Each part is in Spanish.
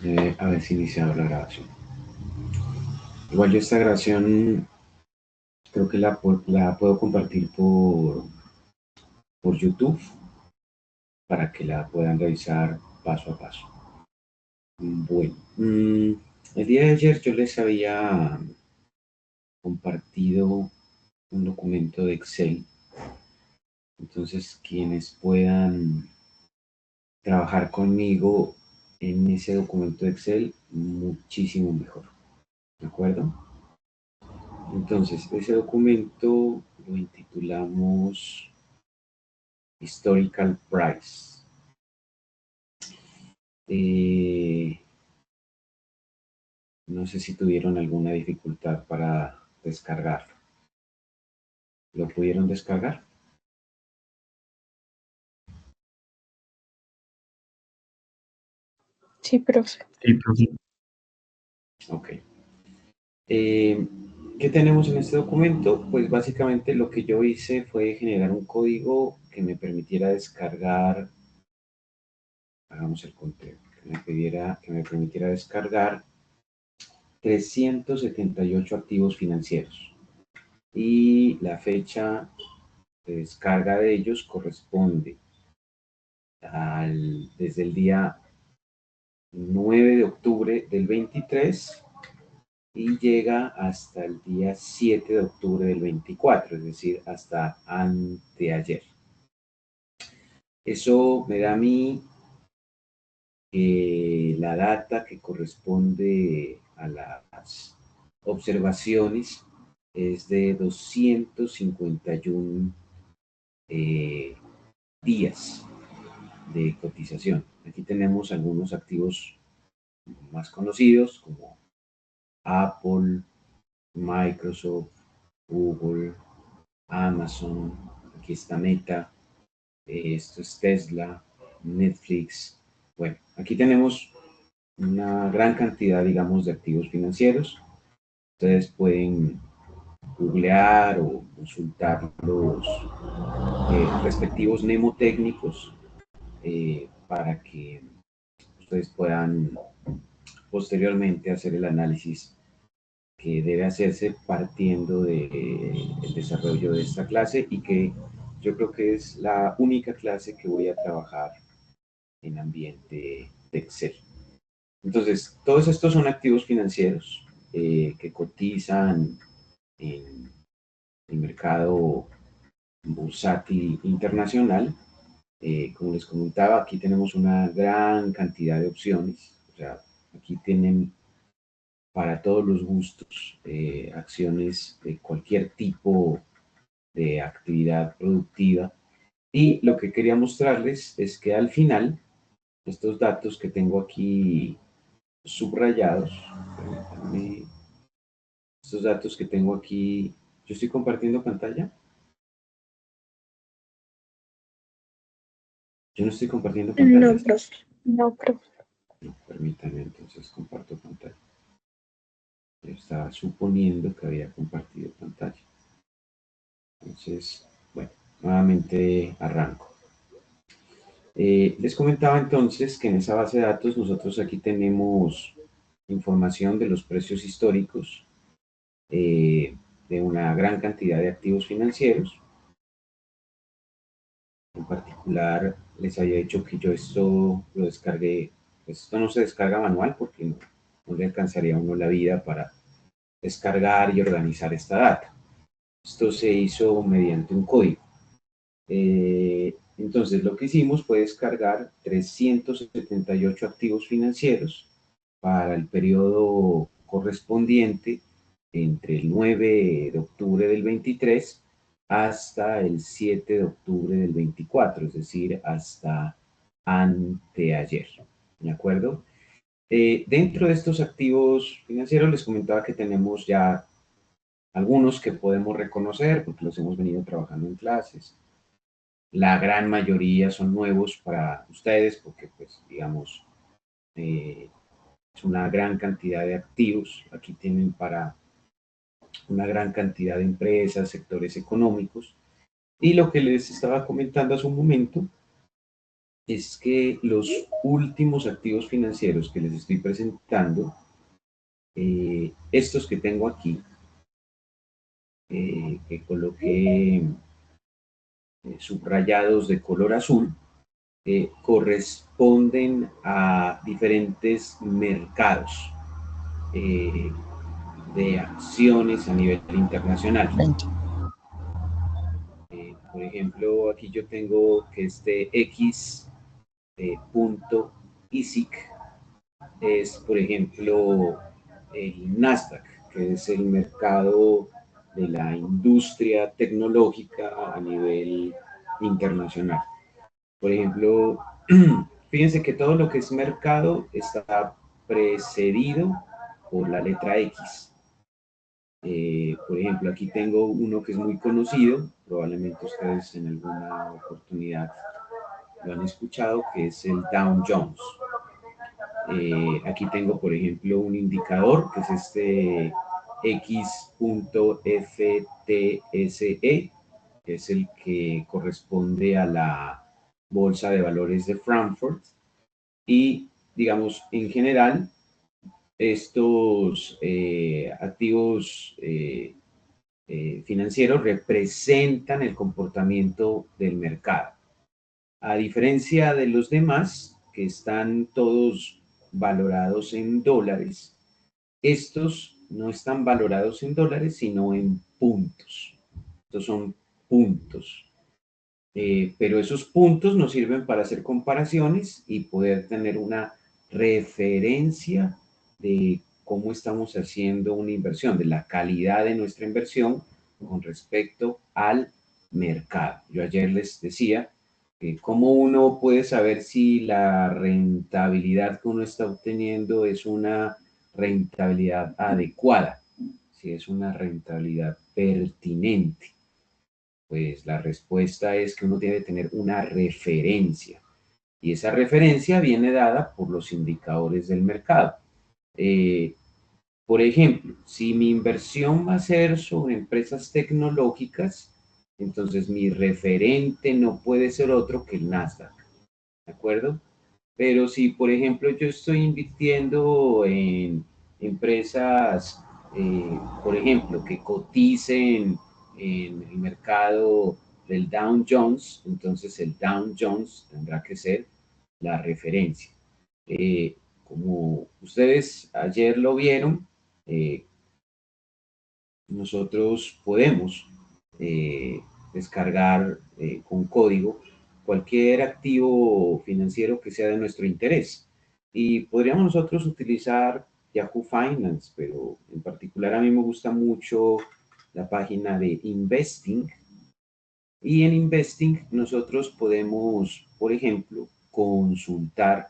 Haber iniciado la grabación. Igual yo esta grabación creo que la puedo compartir por YouTube para que la puedan revisar paso a paso. Bueno, el día de ayer yo les había compartido un documento de Excel. Entonces, quienes puedan trabajar conmigo en ese documento de Excel, muchísimo mejor. ¿De acuerdo? Entonces, ese documento lo intitulamos Historical Price. No sé si tuvieron alguna dificultad para descargarlo. ¿Lo pudieron descargar? Sí, profe. Sí, profe. Ok. ¿Qué tenemos en este documento? Pues básicamente lo que yo hice fue generar un código que me permitiera descargar, hagamos el conteo, que me permitiera descargar 378 activos financieros. Y la fecha de descarga de ellos corresponde desde el día 9 de octubre del 23 y llega hasta el día 7 de octubre del 24, es decir, hasta anteayer. Eso me da a mí la data que corresponde a las observaciones es de 251 días de cotización. Aquí tenemos algunos activos más conocidos como Apple, Microsoft, Google, Amazon, aquí está Meta, esto es Tesla, Netflix. Bueno, aquí tenemos una gran cantidad, digamos, de activos financieros. Ustedes pueden googlear o consultar los respectivos mnemotécnicos para que ustedes puedan posteriormente hacer el análisis que debe hacerse partiendo del desarrollo de esta clase y que yo creo que es la única clase que voy a trabajar en ambiente de Excel. Entonces, todos estos son activos financieros que cotizan en el mercado bursátil internacional. Como les comentaba, aquí tenemos una gran cantidad de opciones. O sea, aquí tienen para todos los gustos acciones de cualquier tipo de actividad productiva. Y lo que quería mostrarles es que al final, estos datos que tengo aquí subrayados, permítanme, estos datos que tengo aquí, yo estoy compartiendo pantalla. Yo no estoy compartiendo pantalla. No, profe. No, profe. No, permítanme, entonces comparto pantalla. Yo estaba suponiendo que había compartido pantalla. Entonces, bueno, nuevamente arranco. Les comentaba entonces que en esa base de datos nosotros aquí tenemos información de los precios históricos de una gran cantidad de activos financieros. En particular, les había dicho que yo esto lo descargué, pues esto no se descarga manual porque no le alcanzaría a uno la vida para descargar y organizar esta data. Esto se hizo mediante un código. Entonces, lo que hicimos fue descargar 378 activos financieros para el periodo correspondiente entre el 9 de octubre del 23 hasta el 7 de octubre del 24, es decir, hasta anteayer. ¿De acuerdo? Dentro de estos activos financieros les comentaba que tenemos ya algunos que podemos reconocer porque los hemos venido trabajando en clases. La gran mayoría son nuevos para ustedes porque, pues, digamos, es una gran cantidad de activos. Aquí tienen para una gran cantidad de empresas, sectores económicos. Y lo que les estaba comentando hace un momento es que los últimos activos financieros que les estoy presentando, estos que tengo aquí, que coloqué subrayados de color azul, corresponden a diferentes mercados de acciones a nivel internacional. 20. Por ejemplo, aquí yo tengo que este X punto ISIC es, por ejemplo, el Nasdaq, que es el mercado de la industria tecnológica a nivel internacional. Por ejemplo, fíjense que todo lo que es mercado está precedido por la letra X. Por ejemplo, aquí tengo uno que es muy conocido, probablemente ustedes en alguna oportunidad lo han escuchado, que es el Dow Jones. Aquí tengo, por ejemplo, un indicador, que es este X.FTSE, que es el que corresponde a la Bolsa de Valores de Frankfurt. Y, digamos, en general, estos activos financieros representan el comportamiento del mercado. A diferencia de los demás, que están todos valorados en dólares, estos no están valorados en dólares, sino en puntos. Estos son puntos. Pero esos puntos nos sirven para hacer comparaciones y poder tener una referencia de cómo estamos haciendo una inversión, de la calidad de nuestra inversión con respecto al mercado. Yo ayer les decía cómo uno puede saber si la rentabilidad que uno está obteniendo es una rentabilidad adecuada, si es una rentabilidad pertinente. Pues la respuesta es que uno debe tener una referencia. Y esa referencia viene dada por los indicadores del mercado. Por ejemplo, si mi inversión va a ser sobre empresas tecnológicas, entonces mi referente no puede ser otro que el Nasdaq. ¿De acuerdo? Pero si, por ejemplo, yo estoy invirtiendo en empresas, por ejemplo, que coticen en el mercado del Dow Jones, entonces el Dow Jones tendrá que ser la referencia. Como ustedes ayer lo vieron, nosotros podemos descargar con código cualquier activo financiero que sea de nuestro interés. Y podríamos nosotros utilizar Yahoo Finance, pero en particular a mí me gusta mucho la página de Investing. Y en Investing nosotros podemos, por ejemplo, consultar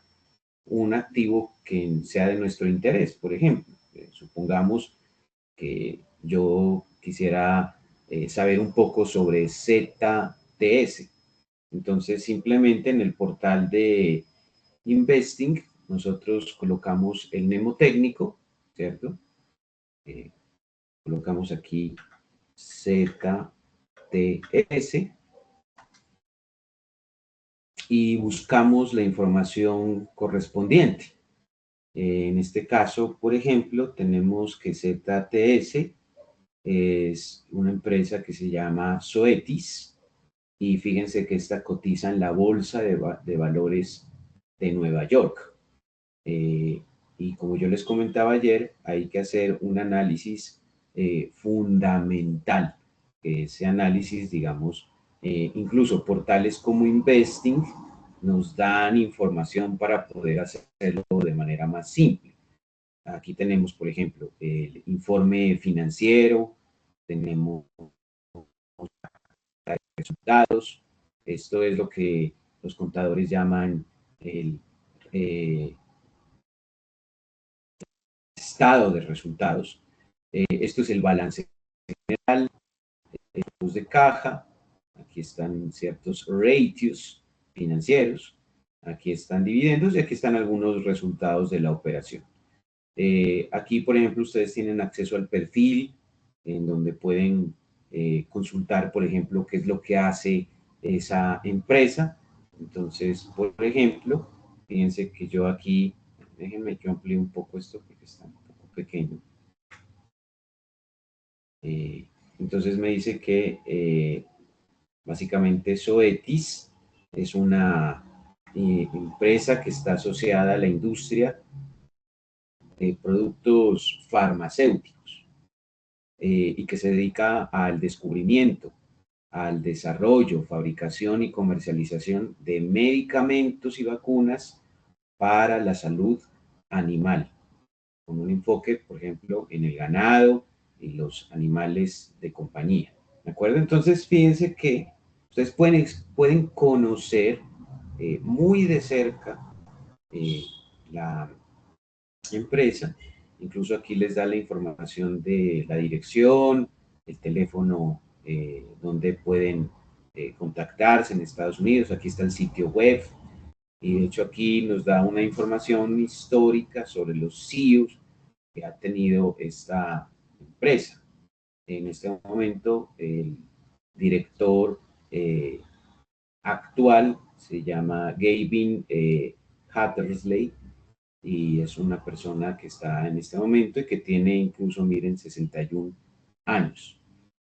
un activo que sea de nuestro interés. Por ejemplo, supongamos que yo quisiera saber un poco sobre ZTS. Entonces, simplemente en el portal de Investing, nosotros colocamos el mnemotécnico, ¿cierto? Colocamos aquí ZTS y buscamos la información correspondiente. En este caso, por ejemplo, tenemos que ZTS es una empresa que se llama Zoetis y fíjense que esta cotiza en la Bolsa de Valores de Nueva York. Y como yo les comentaba ayer, hay que hacer un análisis fundamental. Ese análisis, digamos, incluso portales como Investing nos dan información para poder hacerlo de manera más simple. Aquí tenemos, por ejemplo, el informe financiero, tenemos resultados. Esto es lo que los contadores llaman el estado de resultados. Esto es el balance general, flujos de caja. Aquí están ciertos ratios financieros. Aquí están dividendos y aquí están algunos resultados de la operación. Aquí, por ejemplo, ustedes tienen acceso al perfil en donde pueden consultar, por ejemplo, qué es lo que hace esa empresa. Entonces, por ejemplo, fíjense que yo aquí, déjenme que amplíe un poco esto porque está un poco pequeño. Entonces me dice que básicamente Zoetis es una empresa que está asociada a la industria de productos farmacéuticos y que se dedica al descubrimiento, al desarrollo, fabricación y comercialización de medicamentos y vacunas para la salud animal, con un enfoque, por ejemplo, en el ganado y los animales de compañía. ¿De acuerdo? Entonces, fíjense que ustedes pueden conocer muy de cerca la empresa. Incluso aquí les da la información de la dirección, el teléfono donde pueden contactarse en Estados Unidos. Aquí está el sitio web. Y de hecho aquí nos da una información histórica sobre los CEOs que ha tenido esta empresa. En este momento, el director actual se llama Gavin Hattersley y es una persona que está en este momento y que tiene incluso, miren, 61 años.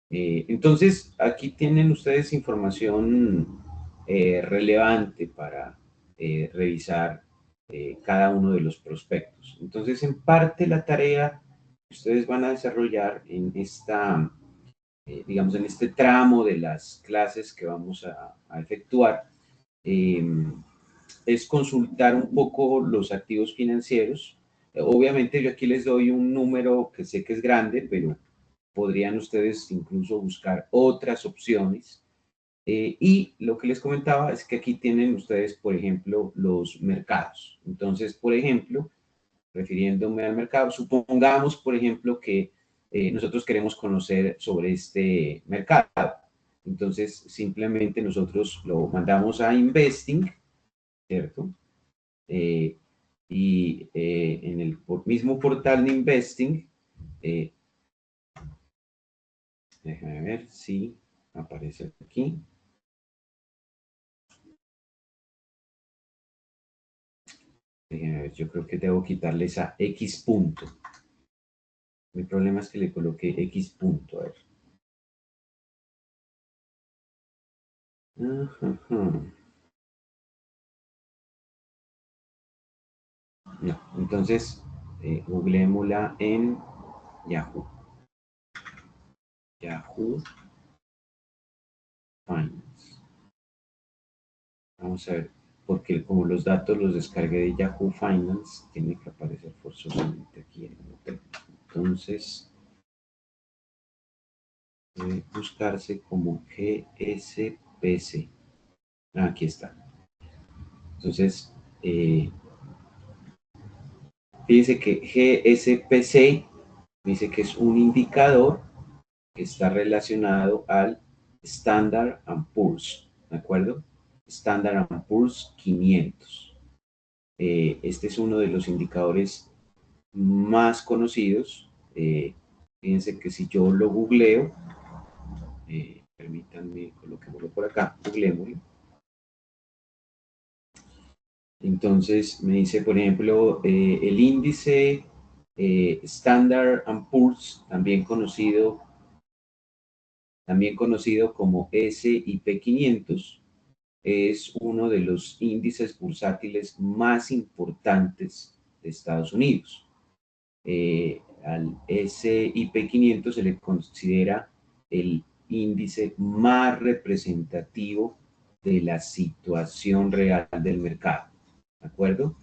Entonces, aquí tienen ustedes información relevante para revisar cada uno de los prospectos. Entonces, en parte la tarea que ustedes van a desarrollar en esta, digamos, en este tramo de las clases que vamos a efectuar, es consultar un poco los activos financieros. Obviamente yo aquí les doy un número que sé que es grande, pero podrían ustedes incluso buscar otras opciones. Y lo que les comentaba es que aquí tienen ustedes, por ejemplo, los mercados. Entonces, por ejemplo, refiriéndome al mercado, supongamos, por ejemplo, que nosotros queremos conocer sobre este mercado. Entonces, simplemente nosotros lo mandamos a Investing, ¿cierto? Y en el mismo portal de Investing, déjame ver si aparece aquí. Déjame ver, yo creo que debo quitarle esa X punto. Mi problema es que le coloqué X punto, a ver. No, entonces googleémosla en Yahoo. Yahoo Finance. Vamos a ver, porque como los datos los descargué de Yahoo Finance, tiene que aparecer forzosamente aquí en el hotel. Entonces, debe buscarse como GSPC. Aquí está. Entonces, fíjense que GSPC dice que es un indicador que está relacionado al Standard & Poor's, ¿de acuerdo? Standard & Poor's 500. Este es uno de los indicadores más conocidos. Fíjense que si yo lo googleo, permítanme, coloquémoslo por acá, googleémoslo. Entonces me dice, por ejemplo, el índice Standard & Poor's, también conocido como S&P 500, es uno de los índices bursátiles más importantes de Estados Unidos. Al S&P 500 se le considera el índice más representativo de la situación real del mercado. ¿De acuerdo?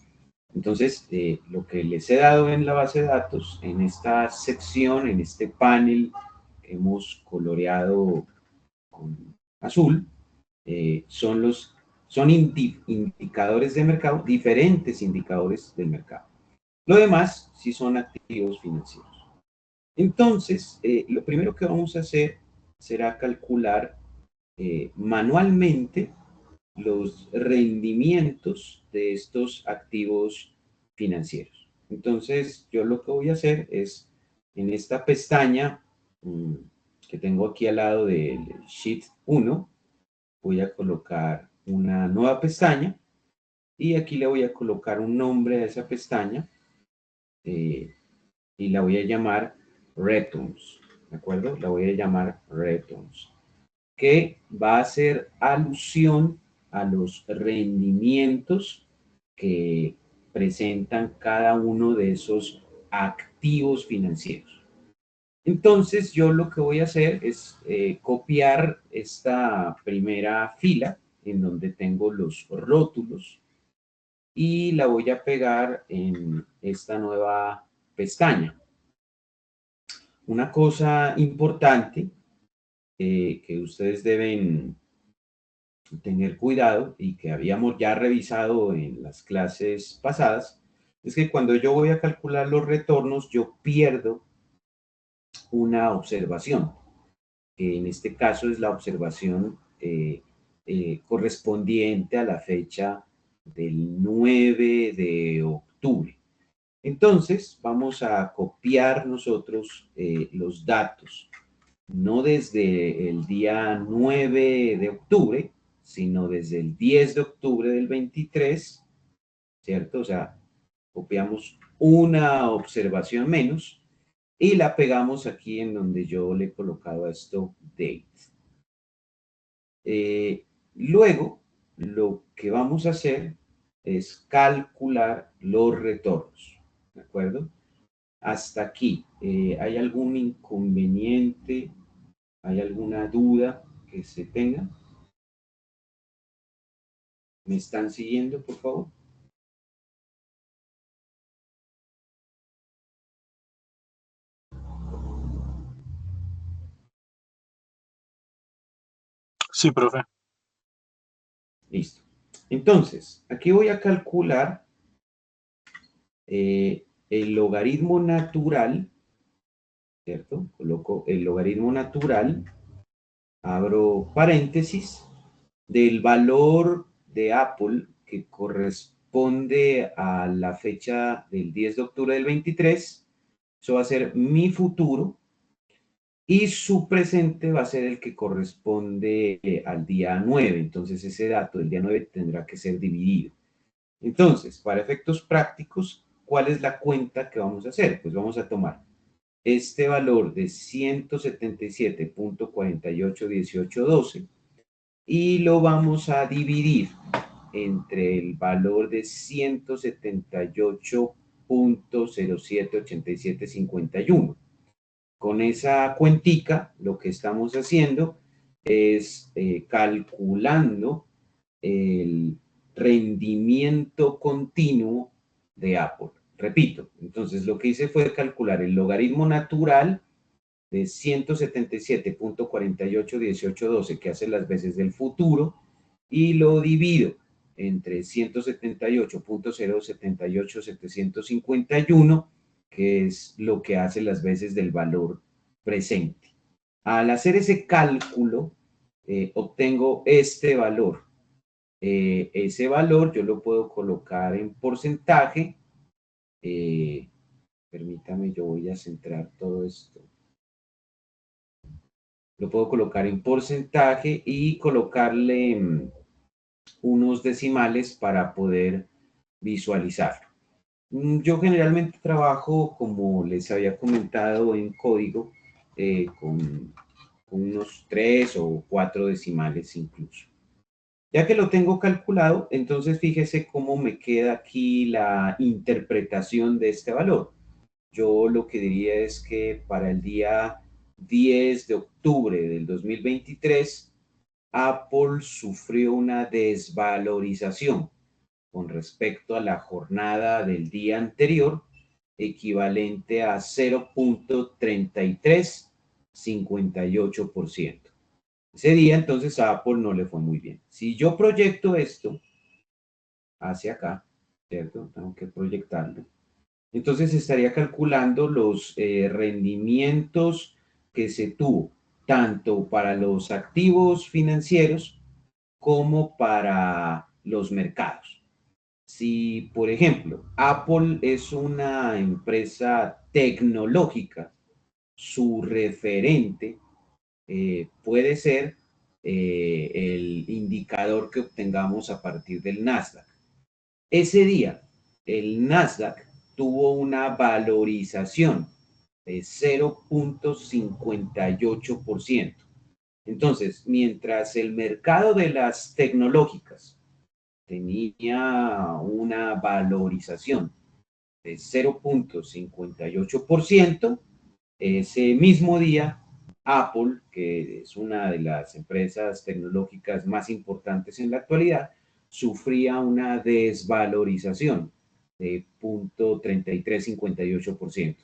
Entonces, lo que les he dado en la base de datos, en esta sección, en este panel que hemos coloreado con azul, son indicadores de mercado, diferentes indicadores del mercado. Lo demás sí son activos financieros. Entonces, lo primero que vamos a hacer será calcular manualmente los rendimientos de estos activos financieros. Entonces, yo lo que voy a hacer es, en esta pestaña que tengo aquí al lado del Sheet 1, voy a colocar una nueva pestaña y aquí le voy a colocar un nombre a esa pestaña y la voy a llamar Returns, ¿de acuerdo? La voy a llamar Returns, que va a hacer alusión a los rendimientos que presentan cada uno de esos activos financieros. Entonces yo lo que voy a hacer es copiar esta primera fila en donde tengo los rótulos y la voy a pegar en esta nueva pestaña. Una cosa importante que ustedes deben tener cuidado y que habíamos ya revisado en las clases pasadas, es que cuando yo voy a calcular los retornos, yo pierdo una observación, que en este caso es la observación correspondiente a la fecha del 9 de octubre. Entonces, vamos a copiar nosotros los datos, no desde el día 9 de octubre, sino desde el 10 de octubre del 23, ¿cierto? O sea, copiamos una observación menos y la pegamos aquí en donde yo le he colocado a esto date. Luego, lo que vamos a hacer es calcular los retornos, ¿de acuerdo? Hasta aquí, ¿hay algún inconveniente? ¿Hay alguna duda que se tenga? ¿Me están siguiendo, por favor? Sí, profe. Listo. Entonces, aquí voy a calcular el logaritmo natural, ¿cierto? Coloco el logaritmo natural, abro paréntesis, del valor de Apple que corresponde a la fecha del 10 de octubre del 23. Eso va a ser mi futuro. Y su presente va a ser el que corresponde al día 9. Entonces, ese dato del día 9 tendrá que ser dividido. Entonces, para efectos prácticos, ¿cuál es la cuenta que vamos a hacer? Pues vamos a tomar este valor de 177.481812 y lo vamos a dividir entre el valor de 178.078751. Con esa cuentica, lo que estamos haciendo es calculando el rendimiento continuo de Apple. Repito, entonces lo que hice fue calcular el logaritmo natural de 177.481812, que hace las veces del futuro, y lo divido entre 178.078751, que es lo que hace las veces del valor presente. Al hacer ese cálculo, obtengo este valor. Ese valor yo lo puedo colocar en porcentaje. Permítame, yo voy a centrar todo esto. Lo puedo colocar en porcentaje y colocarle unos decimales para poder visualizarlo. Yo generalmente trabajo, como les había comentado, en código con unos 3 o 4 decimales incluso. Ya que lo tengo calculado, entonces fíjese cómo me queda aquí la interpretación de este valor. Yo lo que diría es que para el día 10 de octubre del 2023, Apple sufrió una desvalorización con respecto a la jornada del día anterior, equivalente a 0.3358%. Ese día entonces a Apple no le fue muy bien. Si yo proyecto esto hacia acá, ¿cierto? Tengo que proyectarlo. Entonces estaría calculando los rendimientos que se tuvo, tanto para los activos financieros como para los mercados. Si, por ejemplo, Apple es una empresa tecnológica, su referente puede ser el indicador que obtengamos a partir del Nasdaq. Ese día, el Nasdaq tuvo una valorización de 0.58%. Entonces, mientras el mercado de las tecnológicas tenía una valorización de 0.58%, ese mismo día, Apple, que es una de las empresas tecnológicas más importantes en la actualidad, sufría una desvalorización de 0.3358%.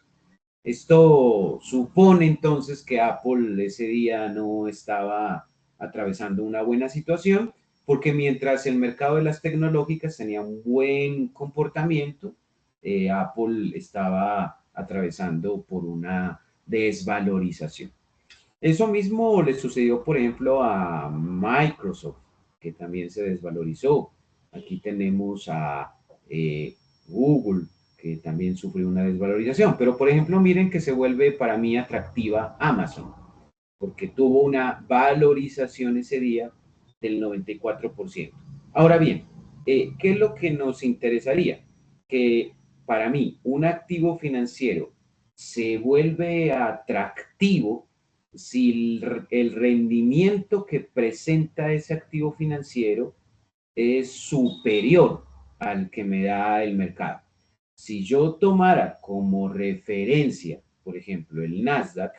Esto supone entonces que Apple ese día no estaba atravesando una buena situación, porque mientras el mercado de las tecnológicas tenía un buen comportamiento, Apple estaba atravesando por una desvalorización. Eso mismo le sucedió, por ejemplo, a Microsoft, que también se desvalorizó. Aquí tenemos a Google, que también sufrió una desvalorización. Pero, por ejemplo, miren que se vuelve para mí atractiva Amazon, porque tuvo una valorización ese día del 94%. Ahora bien, ¿qué es lo que nos interesaría? Que para mí un activo financiero se vuelve atractivo si el rendimiento que presenta ese activo financiero es superior al que me da el mercado. Si yo tomara como referencia, por ejemplo, el Nasdaq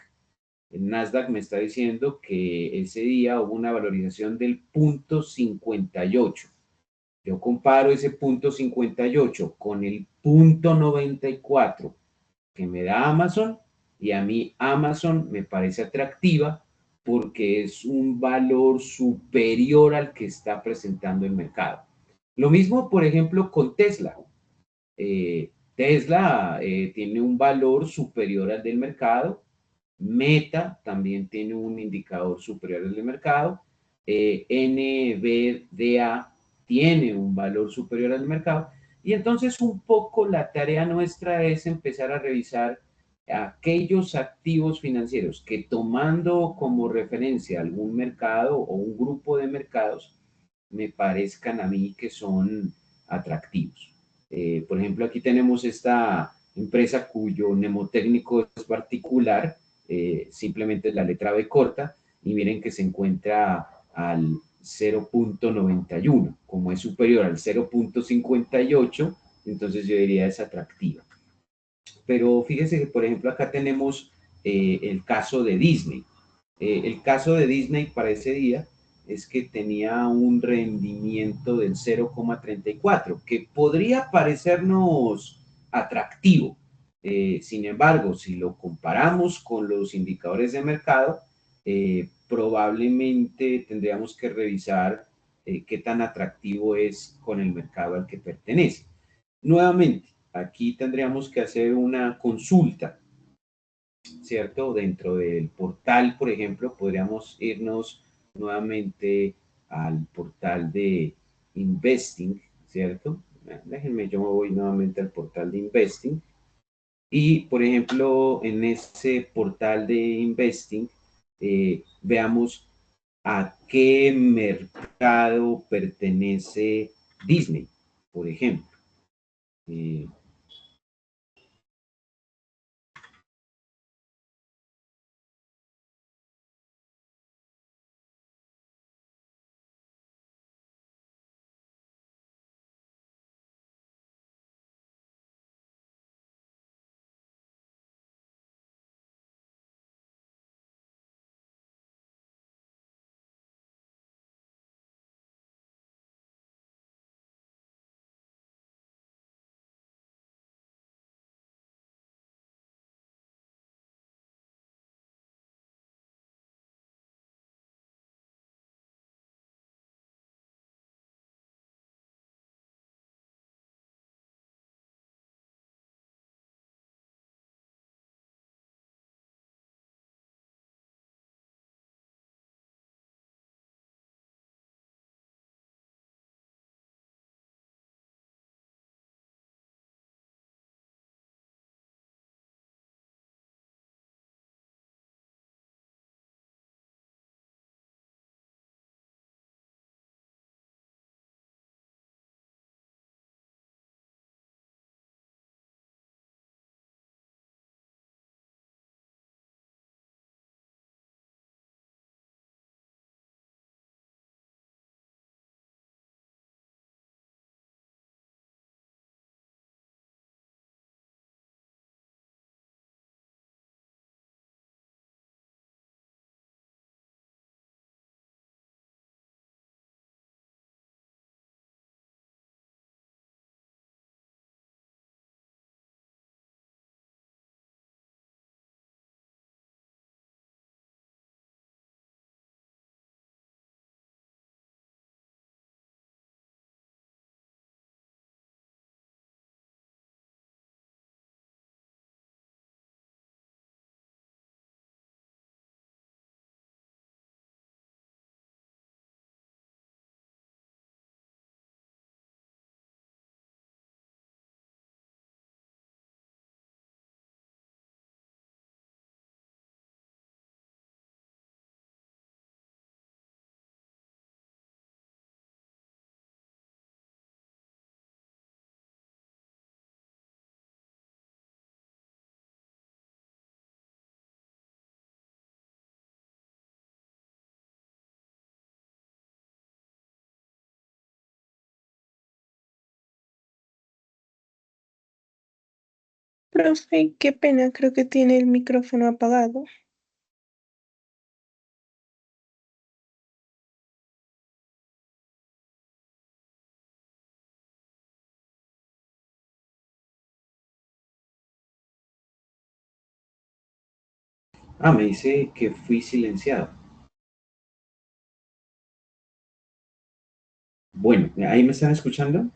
me está diciendo que ese día hubo una valorización del 0.58. Yo comparo ese 0.58 con el 0.94 que me da Amazon, y a mí Amazon me parece atractiva porque es un valor superior al que está presentando el mercado. Lo mismo, por ejemplo, con Tesla. Tesla tiene un valor superior al del mercado. Meta también tiene un indicador superior al del mercado. NVDA tiene un valor superior al mercado. Y entonces un poco la tarea nuestra es empezar a revisar aquellos activos financieros que, tomando como referencia algún mercado o un grupo de mercados, me parezcan a mí que son atractivos. Por ejemplo, aquí tenemos esta empresa cuyo mnemotécnico es particular, simplemente es la letra B corta, y miren que se encuentra al 0.91. Como es superior al 0.58, entonces yo diría es atractiva. Pero fíjense que, por ejemplo, acá tenemos el caso de Disney. El caso de Disney para ese día es que tenía un rendimiento del 0,34, que podría parecernos atractivo. Sin embargo, si lo comparamos con los indicadores de mercado, probablemente tendríamos que revisar qué tan atractivo es con el mercado al que pertenece. Nuevamente, aquí tendríamos que hacer una consulta, ¿cierto? Dentro del portal, por ejemplo, podríamos irnos nuevamente al portal de Investing, ¿cierto? Déjenme, yo me voy nuevamente al portal de Investing. Y, por ejemplo, en ese portal de Investing, veamos a qué mercado pertenece Disney, por ejemplo. Eh, Profe, qué pena, creo que tiene el micrófono apagado. Ah, me dice que fui silenciado. Bueno, ¿ahí me están escuchando?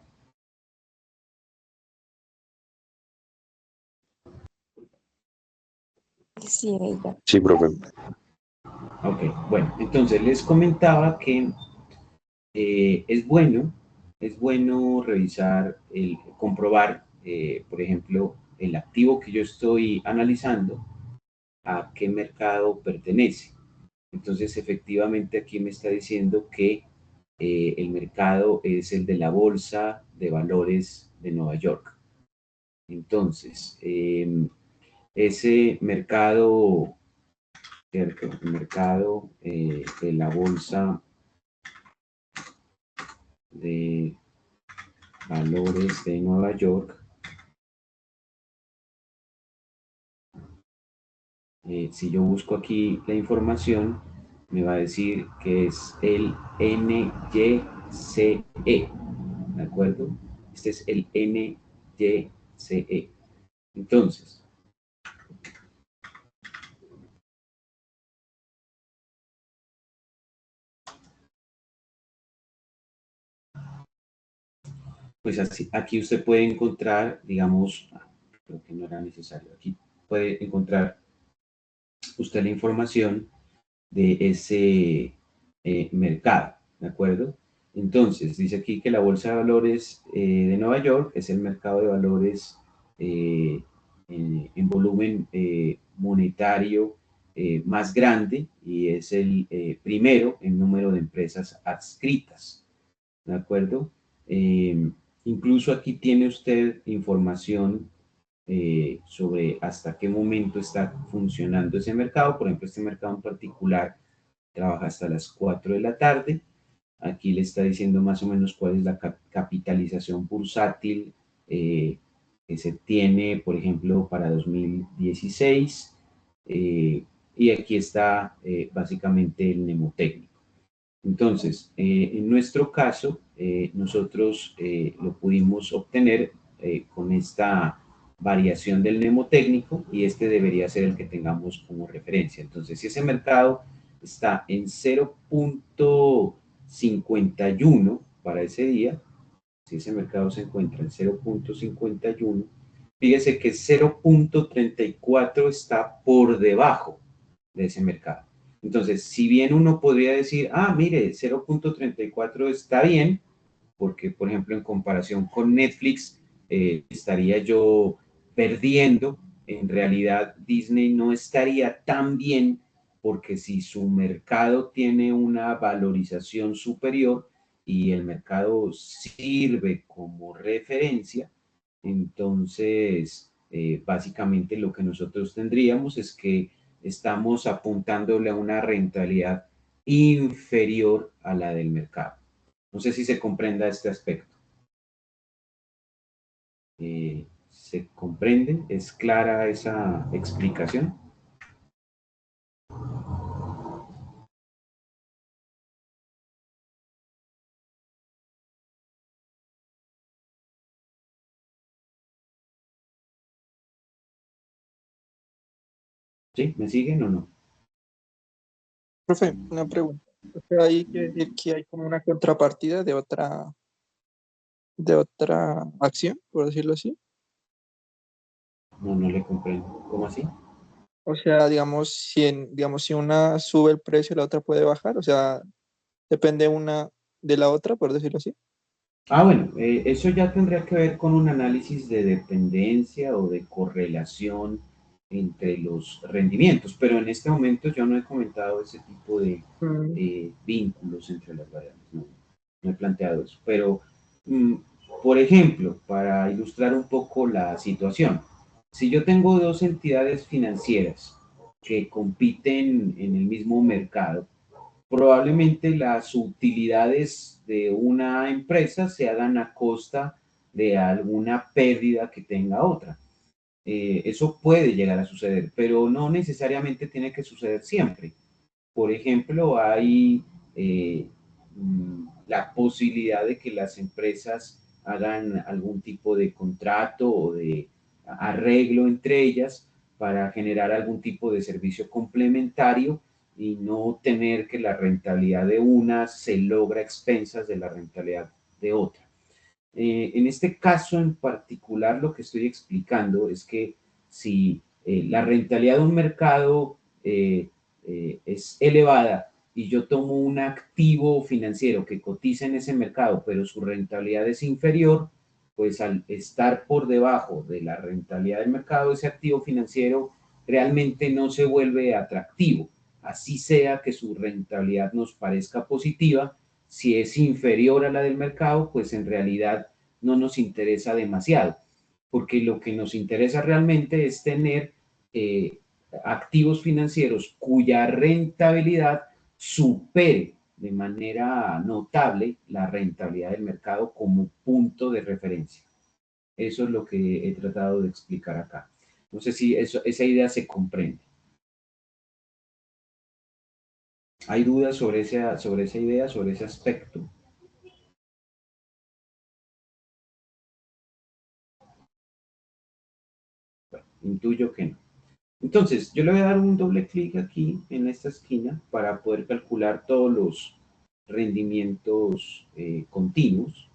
Sí, ella. Sí, profe. Ok, bueno, entonces les comentaba que es bueno revisar, comprobar, por ejemplo, el activo que yo estoy analizando, a qué mercado pertenece. Entonces, efectivamente, aquí me está diciendo que el mercado es el de la Bolsa de Valores de Nueva York. Entonces, ese mercado, ¿cierto? El mercado de la Bolsa de Valores de Nueva York, si yo busco aquí la información, me va a decir que es el NYCE, ¿de acuerdo? Este es el NYCE. Entonces, pues así, aquí usted puede encontrar, digamos, creo que no era necesario, aquí puede encontrar usted la información de ese mercado, ¿de acuerdo? Entonces, dice aquí que la Bolsa de Valores de Nueva York es el mercado de valores en volumen monetario más grande y es el primero en número de empresas adscritas, ¿de acuerdo? Incluso aquí tiene usted información sobre hasta qué momento está funcionando ese mercado. Por ejemplo, este mercado en particular trabaja hasta las 4 de la tarde. Aquí le está diciendo más o menos cuál es la capitalización bursátil que se tiene, por ejemplo, para 2016. Y aquí está básicamente el mnemotécnico. Entonces, en nuestro caso, nosotros lo pudimos obtener con esta variación del mnemotécnico y este debería ser el que tengamos como referencia. Entonces, si ese mercado está en 0.51 para ese día, si ese mercado se encuentra en 0.51, fíjese que 0.34 está por debajo de ese mercado. Entonces, si bien uno podría decir, ah, mire, 0.34 está bien, porque, por ejemplo, en comparación con Netflix, estaría yo perdiendo. En realidad, Disney no estaría tan bien, porque si su mercado tiene una valorización superior y el mercado sirve como referencia, entonces, básicamente lo que nosotros tendríamos es que estamos apuntándole a una rentabilidad inferior a la del mercado. No sé si se comprenda este aspecto. ¿Se comprende? ¿Es clara esa explicación? ¿Sí? ¿Me siguen o no? Profe, una pregunta. O sea, ahí quiere decir que hay como una contrapartida de otra acción, por decirlo así. No, no le comprendo. ¿Cómo así? O sea, digamos, si una sube el precio, la otra puede bajar. O sea, depende una de la otra, por decirlo así. Ah, bueno, eso ya tendría que ver con un análisis de dependencia o de correlación entre los rendimientos, pero en este momento yo no he comentado ese tipo de Mm, vínculos entre las variables, no, no he planteado eso. Pero, mm, por ejemplo, para ilustrar un poco la situación, si yo tengo dos entidades financieras que compiten en el mismo mercado, probablemente las utilidades de una empresa se hagan a costa de alguna pérdida que tenga otra. Eso puede llegar a suceder, pero no necesariamente tiene que suceder siempre. Por ejemplo, hay la posibilidad de que las empresas hagan algún tipo de contrato o de arreglo entre ellas para generar algún tipo de servicio complementario y no tener que la rentabilidad de una se logra a expensas de la rentabilidad de otra. En este caso en particular, lo que estoy explicando es que si la rentabilidad de un mercado es elevada y yo tomo un activo financiero que cotiza en ese mercado, pero su rentabilidad es inferior, pues al estar por debajo de la rentabilidad del mercado, ese activo financiero realmente no se vuelve atractivo. Así sea que su rentabilidad nos parezca positiva, si es inferior a la del mercado, pues en realidad no nos interesa demasiado, porque lo que nos interesa realmente es tener activos financieros cuya rentabilidad supere de manera notable la rentabilidad del mercado como punto de referencia. Eso es lo que he tratado de explicar acá. No sé si esa idea se comprende. ¿Hay dudas sobre esa idea, sobre ese aspecto? Bueno, intuyo que no. Entonces, yo le voy a dar un doble clic aquí en esta esquina para poder calcular todos los rendimientos continuos.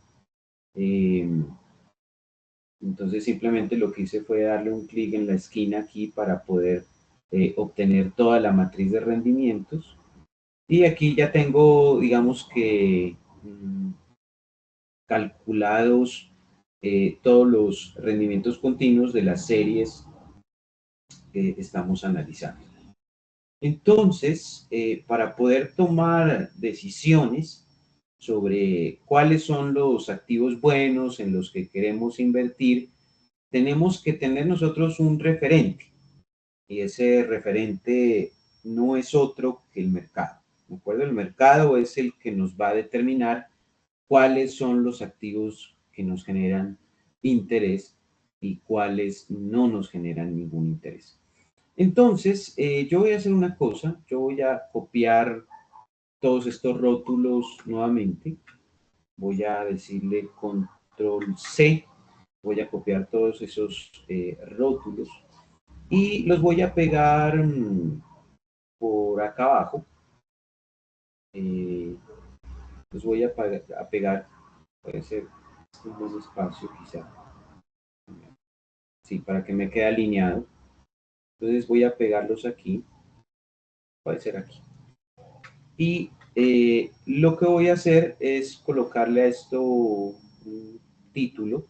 Entonces, simplemente lo que hice fue darle un clic en la esquina aquí para poder obtener toda la matriz de rendimientos. Y aquí ya tengo, digamos que, calculados todos los rendimientos continuos de las series que estamos analizando. Entonces, para poder tomar decisiones sobre cuáles son los activos buenos en los que queremos invertir, tenemos que tener nosotros un referente. Y ese referente no es otro que el mercado. ¿De acuerdo? El mercado es el que nos va a determinar cuáles son los activos que nos generan interés y cuáles no nos generan ningún interés. Entonces, yo voy a hacer una cosa, yo voy a copiar todos estos rótulos nuevamente, voy a decirle control C, voy a copiar todos esos rótulos y los voy a pegar por acá abajo, los voy a pegar, puede ser un buen espacio quizá, sí, para que me quede alineado. Entonces voy a pegarlos aquí, puede ser aquí. Y lo que voy a hacer es colocarle a esto un título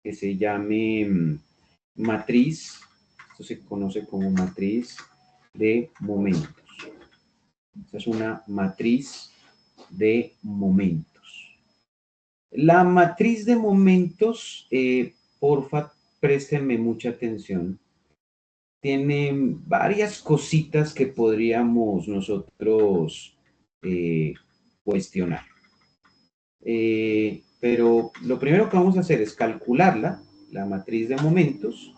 que se llame matriz, esto se conoce como matriz de momentos. Esta es una matriz de momentos. La matriz de momentos, porfa, préstenme mucha atención, tiene varias cositas que podríamos nosotros cuestionar. Pero lo primero que vamos a hacer es calcularla, la matriz de momentos,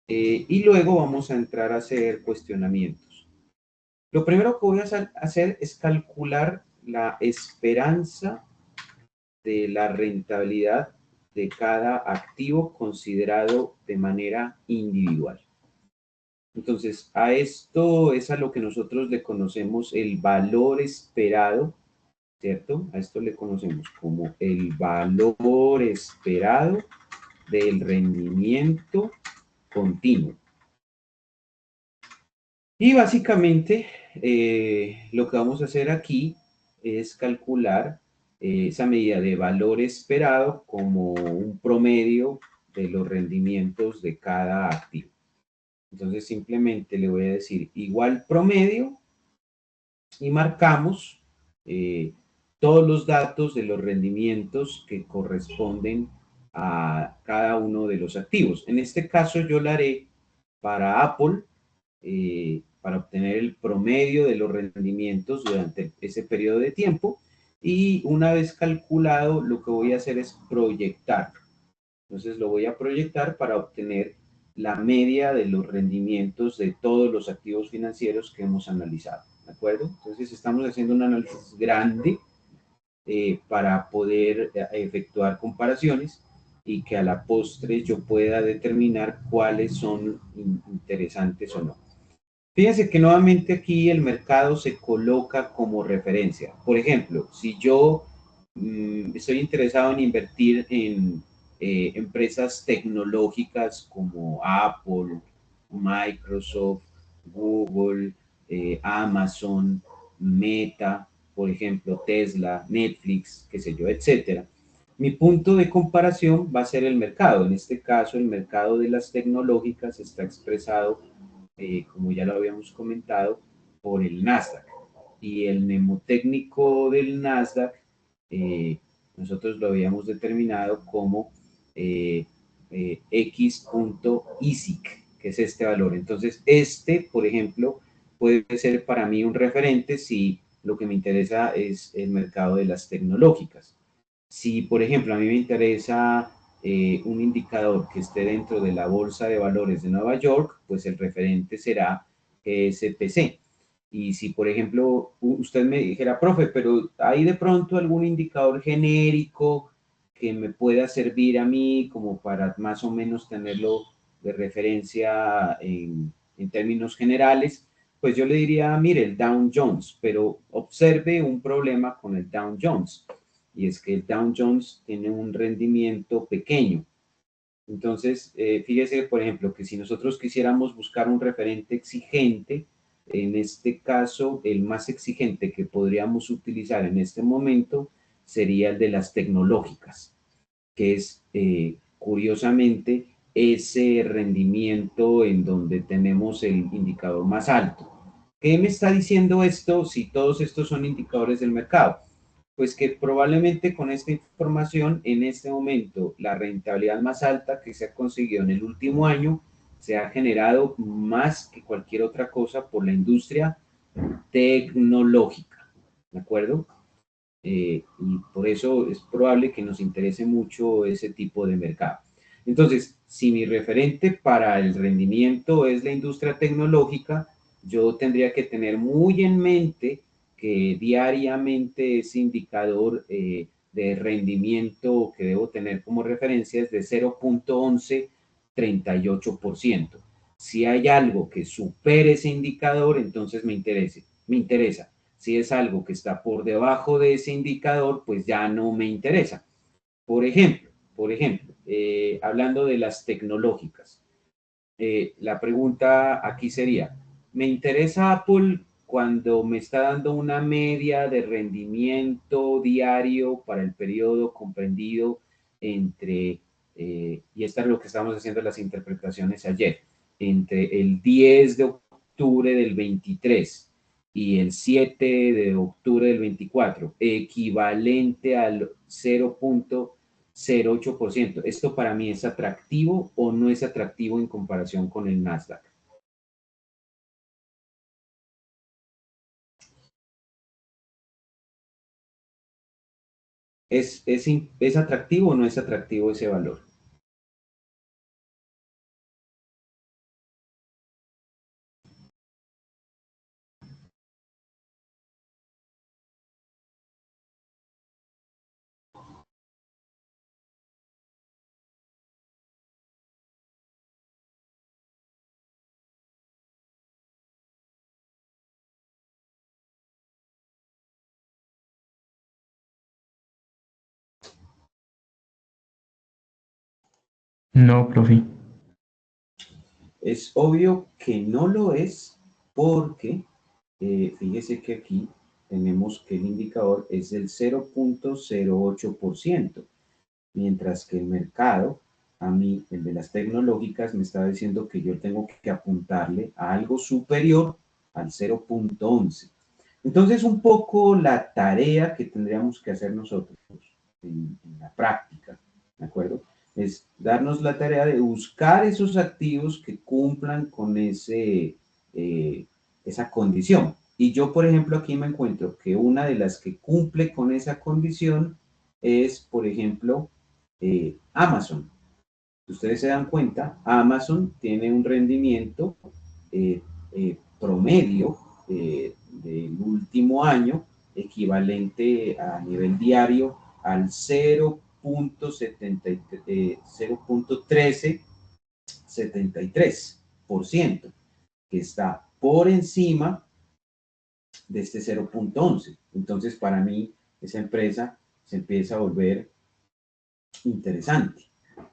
y luego vamos a entrar a hacer cuestionamientos. Lo primero que voy a hacer es calcular la esperanza de la rentabilidad de cada activo considerado de manera individual. Entonces, a esto es a lo que nosotros le conocemos el valor esperado, ¿cierto? A esto le conocemos como el valor esperado del rendimiento continuo. Y básicamente lo que vamos a hacer aquí es calcular esa medida de valor esperado como un promedio de los rendimientos de cada activo. Entonces simplemente le voy a decir igual promedio y marcamos todos los datos de los rendimientos que corresponden a cada uno de los activos. En este caso yo lo haré para Apple, para obtener el promedio de los rendimientos durante ese periodo de tiempo, y una vez calculado lo que voy a hacer es proyectar. Entonces lo voy a proyectar para obtener la media de los rendimientos de todos los activos financieros que hemos analizado, ¿de acuerdo? Entonces estamos haciendo un análisis grande para poder efectuar comparaciones y que a la postre yo pueda determinar cuáles son interesantes o no. Fíjense que nuevamente aquí el mercado se coloca como referencia. Por ejemplo, si yo estoy interesado en invertir en empresas tecnológicas como Apple, Microsoft, Google, Amazon, Meta, por ejemplo, Tesla, Netflix, qué sé yo, etcétera. Mi punto de comparación va a ser el mercado. En este caso, el mercado de las tecnológicas está expresado, como ya lo habíamos comentado, por el Nasdaq. Y el mnemotécnico del Nasdaq, nosotros lo habíamos determinado como X.ISIC, que es este valor. Entonces, por ejemplo, puede ser para mí un referente si lo que me interesa es el mercado de las tecnológicas. Si, por ejemplo, a mí me interesa un indicador que esté dentro de la Bolsa de Valores de Nueva York, pues el referente será SPC. Y si, por ejemplo, usted me dijera, profe, pero hay de pronto algún indicador genérico que me pueda servir a mí como para más o menos tenerlo de referencia en términos generales, pues yo le diría, mire, el Dow Jones, pero observe un problema con el Dow Jones, y es que el Dow Jones tiene un rendimiento pequeño. Entonces, fíjese, por ejemplo, que si nosotros quisiéramos buscar un referente exigente, en este caso, el más exigente que podríamos utilizar en este momento sería el de las tecnológicas, que es, curiosamente, ese rendimiento en donde tenemos el indicador más alto. ¿Qué me está diciendo esto si todos estos son indicadores del mercado? Pues que probablemente con esta información, en este momento, la rentabilidad más alta que se ha conseguido en el último año se ha generado más que cualquier otra cosa por la industria tecnológica, ¿de acuerdo? Y por eso es probable que nos interese mucho ese tipo de mercado. Entonces, si mi referente para el rendimiento es la industria tecnológica, yo tendría que tener muy en mente que diariamente ese indicador de rendimiento que debo tener como referencia es de 0.1138%. Si hay algo que supere ese indicador, entonces me interesa. Si es algo que está por debajo de ese indicador, pues ya no me interesa. Por ejemplo, hablando de las tecnológicas, la pregunta aquí sería, ¿me interesa Apple cuando me está dando una media de rendimiento diario para el periodo comprendido entre, y esto es lo que estábamos haciendo las interpretaciones ayer, entre el 10 de octubre del 23 y el 7 de octubre del 24, equivalente al 0.08%? ¿Esto para mí es atractivo o no es atractivo en comparación con el Nasdaq? ¿Es atractivo o no es atractivo ese valor? No, profe. Es obvio que no lo es porque fíjese que aquí tenemos que el indicador es del 0.08%, mientras que el mercado, a mí, el de las tecnológicas, me está diciendo que yo tengo que apuntarle a algo superior al 0.11. Entonces, un poco la tarea que tendríamos que hacer nosotros en la práctica, ¿de acuerdo? Es darnos la tarea de buscar esos activos que cumplan con esa condición. Y yo, por ejemplo, aquí me encuentro que una de las que cumple con esa condición es, por ejemplo, Amazon. Si ustedes se dan cuenta, Amazon tiene un rendimiento promedio del último año equivalente a nivel diario al 0.13%, que está por encima de este 0.11. Entonces, para mí, esa empresa se empieza a volver interesante.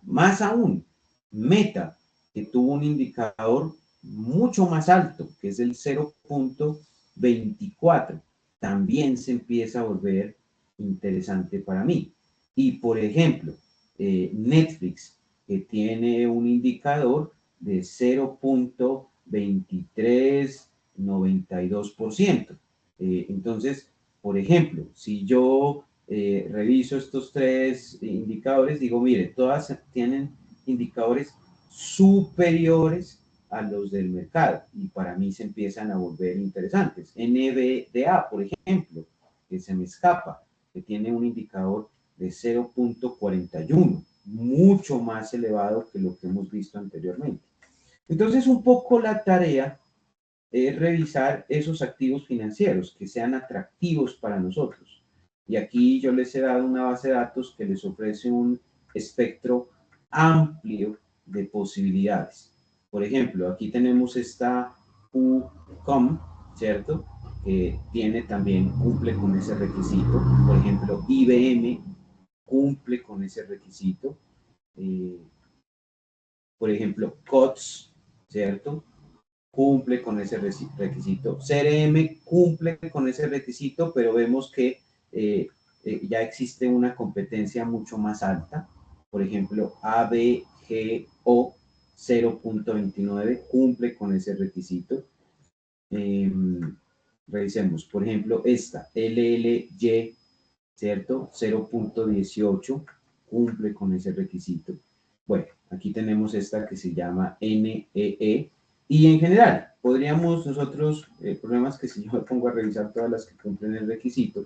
Más aún, Meta, que tuvo un indicador mucho más alto, que es el 0.24, también se empieza a volver interesante para mí. Y, por ejemplo, Netflix, que tiene un indicador de 0.2392%. Entonces, por ejemplo, si yo reviso estos tres indicadores, digo, mire, todas tienen indicadores superiores a los del mercado y para mí se empiezan a volver interesantes. NVDA, por ejemplo, que se me escapa, que tiene un indicador de 0.41, mucho más elevado que lo que hemos visto anteriormente. Entonces, un poco la tarea es revisar esos activos financieros que sean atractivos para nosotros. Y aquí yo les he dado una base de datos que les ofrece un espectro amplio de posibilidades. Por ejemplo, aquí tenemos esta UCOM, ¿cierto? Que tiene también, cumple con ese requisito. Por ejemplo, IBM cumple con ese requisito. Por ejemplo, COTS, ¿cierto? Cumple con ese requisito. CRM cumple con ese requisito, pero vemos que ya existe una competencia mucho más alta. Por ejemplo, ABGO 0.29 cumple con ese requisito. Revisemos, por ejemplo, esta, LLY, ¿cierto? 0.18 cumple con ese requisito. Bueno, aquí tenemos esta que se llama NEE. Y en general, podríamos nosotros, el problema es que si yo me pongo a revisar todas las que cumplen el requisito,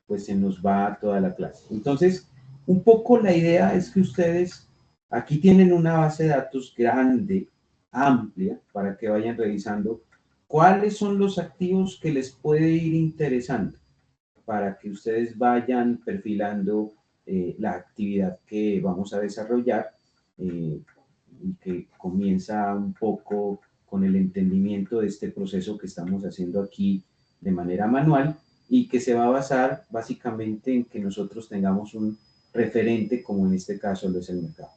pues se nos va toda la clase. Entonces, un poco la idea es que ustedes aquí tienen una base de datos grande, amplia, para que vayan revisando cuáles son los activos que les puede ir interesando, para que ustedes vayan perfilando la actividad que vamos a desarrollar y que comienza un poco con el entendimiento de este proceso que estamos haciendo aquí de manera manual y que se va a basar básicamente en que nosotros tengamos un referente, como en este caso lo es el mercado.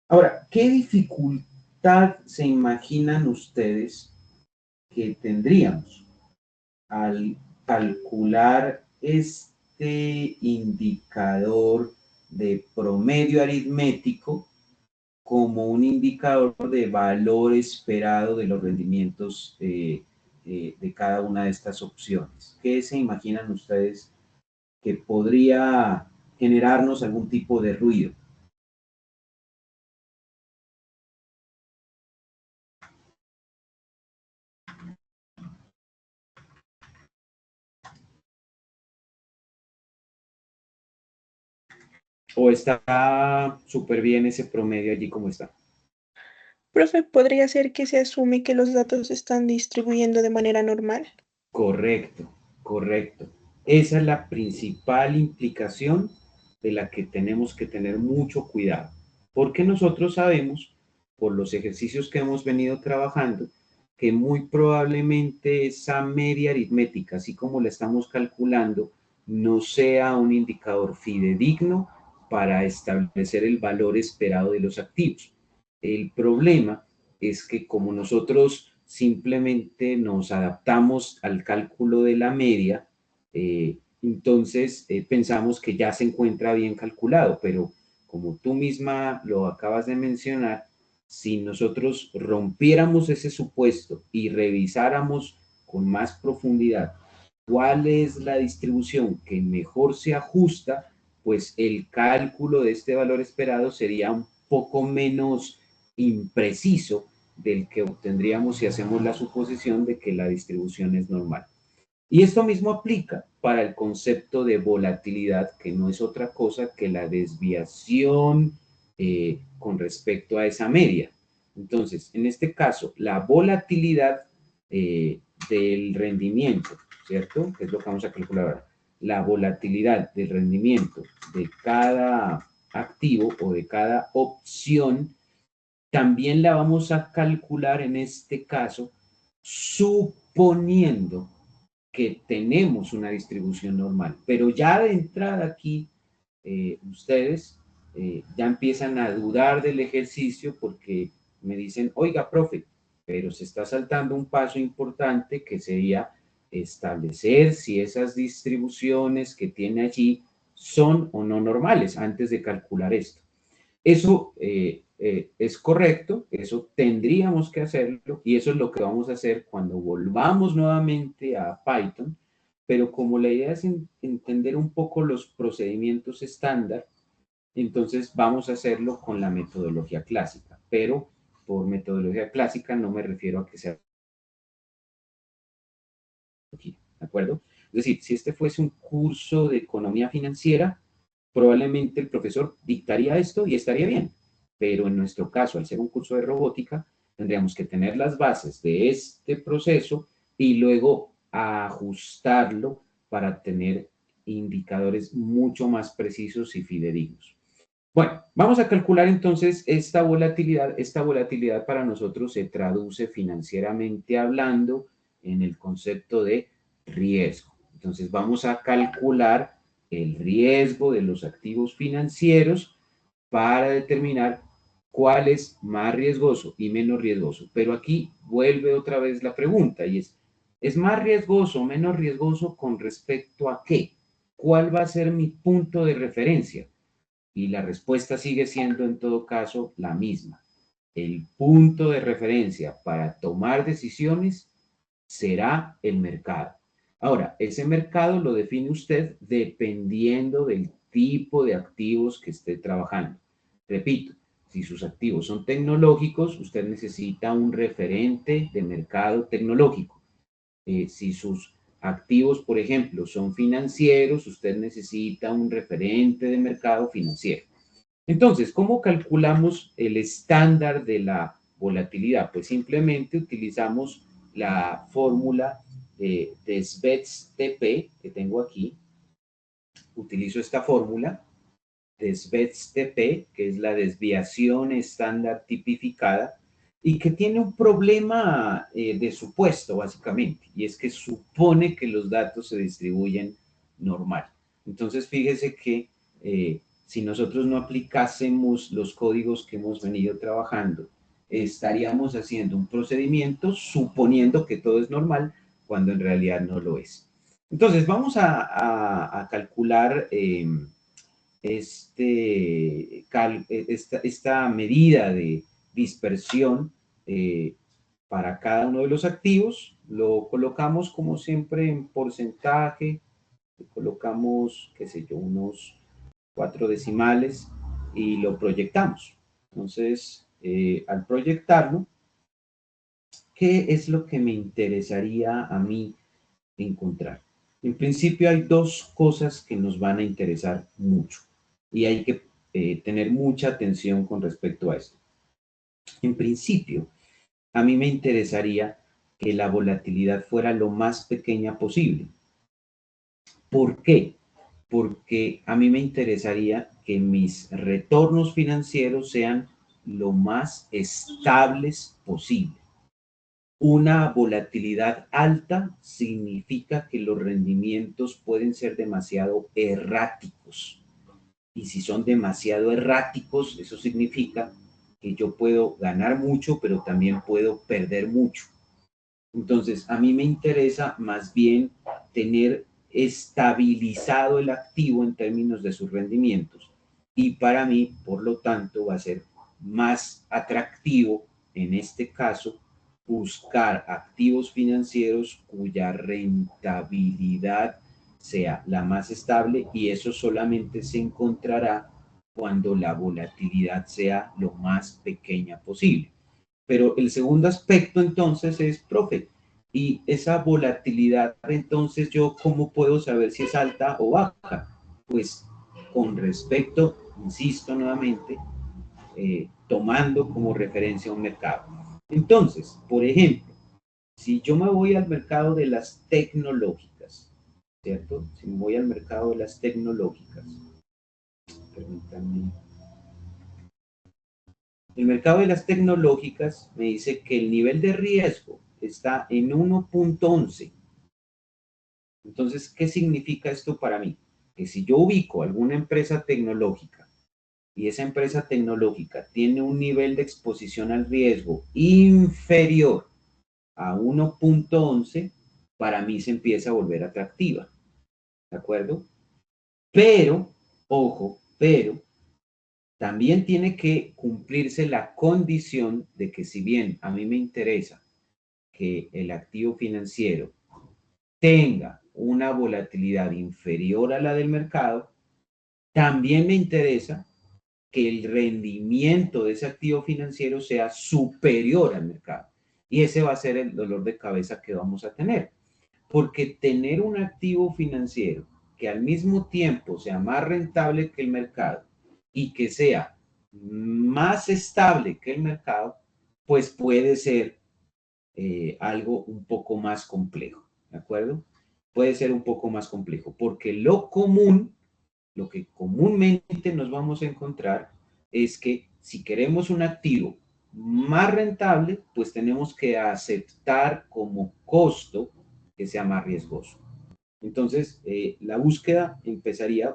Ahora, ¿qué dificultad se imaginan ustedes que tendríamos al calcular este indicador de promedio aritmético como un indicador de valor esperado de los rendimientos de cada una de estas opciones? ¿Qué se imaginan ustedes que podría generarnos algún tipo de ruido? ¿O está súper bien ese promedio allí como está? Profe, ¿podría ser que se asume que los datos se están distribuyendo de manera normal? Correcto, correcto. Esa es la principal implicación de la que tenemos que tener mucho cuidado, porque nosotros sabemos, por los ejercicios que hemos venido trabajando, que muy probablemente esa media aritmética, así como la estamos calculando, no sea un indicador fidedigno para establecer el valor esperado de los activos. El problema es que como nosotros simplemente nos adaptamos al cálculo de la media, entonces pensamos que ya se encuentra bien calculado, pero como tú misma lo acabas de mencionar, si nosotros rompiéramos ese supuesto y revisáramos con más profundidad cuál es la distribución que mejor se ajusta, pues el cálculo de este valor esperado sería un poco menos impreciso del que obtendríamos si hacemos la suposición de que la distribución es normal. Y esto mismo aplica para el concepto de volatilidad, que no es otra cosa que la desviación con respecto a esa media. Entonces, en este caso, la volatilidad del rendimiento, ¿cierto? Que es lo que vamos a calcular ahora. La volatilidad del rendimiento de cada activo o de cada opción, también la vamos a calcular en este caso, suponiendo que tenemos una distribución normal. Pero ya de entrada aquí, ustedes ya empiezan a dudar del ejercicio porque me dicen, oiga, profe, pero se está saltando un paso importante que sería establecer si esas distribuciones que tiene allí son o no normales antes de calcular esto. Eso es correcto, eso tendríamos que hacerlo y eso es lo que vamos a hacer cuando volvamos nuevamente a Python, pero como la idea es entender un poco los procedimientos estándar, entonces vamos a hacerlo con la metodología clásica, pero por metodología clásica no me refiero a que sea aquí, ¿de acuerdo? Es decir, si este fuese un curso de economía financiera, probablemente el profesor dictaría esto y estaría bien, pero en nuestro caso, al ser un curso de robótica, tendríamos que tener las bases de este proceso y luego ajustarlo para tener indicadores mucho más precisos y fidedignos. Bueno, vamos a calcular entonces esta volatilidad. Esta volatilidad para nosotros se traduce financieramente hablando en el concepto de riesgo. Entonces vamos a calcular el riesgo de los activos financieros para determinar cuál es más riesgoso y menos riesgoso. Pero aquí vuelve otra vez la pregunta y ¿es más riesgoso o menos riesgoso con respecto a qué? ¿Cuál va a ser mi punto de referencia? Y la respuesta sigue siendo en todo caso la misma. El punto de referencia para tomar decisiones será el mercado. Ahora, ese mercado lo define usted dependiendo del tipo de activos que esté trabajando. Repito, si sus activos son tecnológicos, usted necesita un referente de mercado tecnológico. Si sus activos, por ejemplo, son financieros, usted necesita un referente de mercado financiero. Entonces, ¿cómo calculamos el estándar de la volatilidad? Pues simplemente utilizamos la fórmula de Svetz-TP que tengo aquí. Utilizo esta fórmula de Svetz-TP, que es la desviación estándar tipificada, y que tiene un problema de supuesto, básicamente, y es que supone que los datos se distribuyen normal. Entonces, fíjese que si nosotros no aplicásemos los códigos que hemos venido trabajando, estaríamos haciendo un procedimiento suponiendo que todo es normal, cuando en realidad no lo es. Entonces, vamos a calcular esta medida de dispersión para cada uno de los activos. Lo colocamos como siempre en porcentaje, le colocamos, qué sé yo, unos 4 decimales y lo proyectamos. Entonces, al proyectarlo, ¿qué es lo que me interesaría a mí encontrar? En principio hay dos cosas que nos van a interesar mucho y hay que tener mucha atención con respecto a esto. En principio, a mí me interesaría que la volatilidad fuera lo más pequeña posible. ¿Por qué? Porque a mí me interesaría que mis retornos financieros sean lo más estables posible. Una volatilidad alta significa que los rendimientos pueden ser demasiado erráticos. Y si son demasiado erráticos, eso significa que yo puedo ganar mucho, pero también puedo perder mucho. Entonces, a mí me interesa más bien tener estabilizado el activo en términos de sus rendimientos. Y para mí, por lo tanto, va a ser más atractivo, en este caso, buscar activos financieros cuya rentabilidad sea la más estable, y eso solamente se encontrará cuando la volatilidad sea lo más pequeña posible. Pero el segundo aspecto entonces es, profe, y esa volatilidad, entonces yo cómo puedo saber si es alta o baja. Pues con respecto, insisto nuevamente, tomando como referencia un mercado. Entonces, por ejemplo, si yo me voy al mercado de las tecnológicas, ¿cierto? Si me voy al mercado de las tecnológicas, permítanme. El mercado de las tecnológicas me dice que el nivel de riesgo está en 1.11. Entonces, ¿qué significa esto para mí? Que si yo ubico alguna empresa tecnológica y esa empresa tecnológica tiene un nivel de exposición al riesgo inferior a 1.11, para mí se empieza a volver atractiva. ¿De acuerdo? Pero, ojo, pero también tiene que cumplirse la condición de que si bien a mí me interesa que el activo financiero tenga una volatilidad inferior a la del mercado, también me interesa que el rendimiento de ese activo financiero sea superior al mercado. Y ese va a ser el dolor de cabeza que vamos a tener. Porque tener un activo financiero que al mismo tiempo sea más rentable que el mercado y que sea más estable que el mercado, pues puede ser algo un poco más complejo, ¿de acuerdo? Puede ser un poco más complejo, porque lo común, lo que comúnmente nos vamos a encontrar es que si queremos un activo más rentable, pues tenemos que aceptar como costo que sea más riesgoso. Entonces, la búsqueda empezaría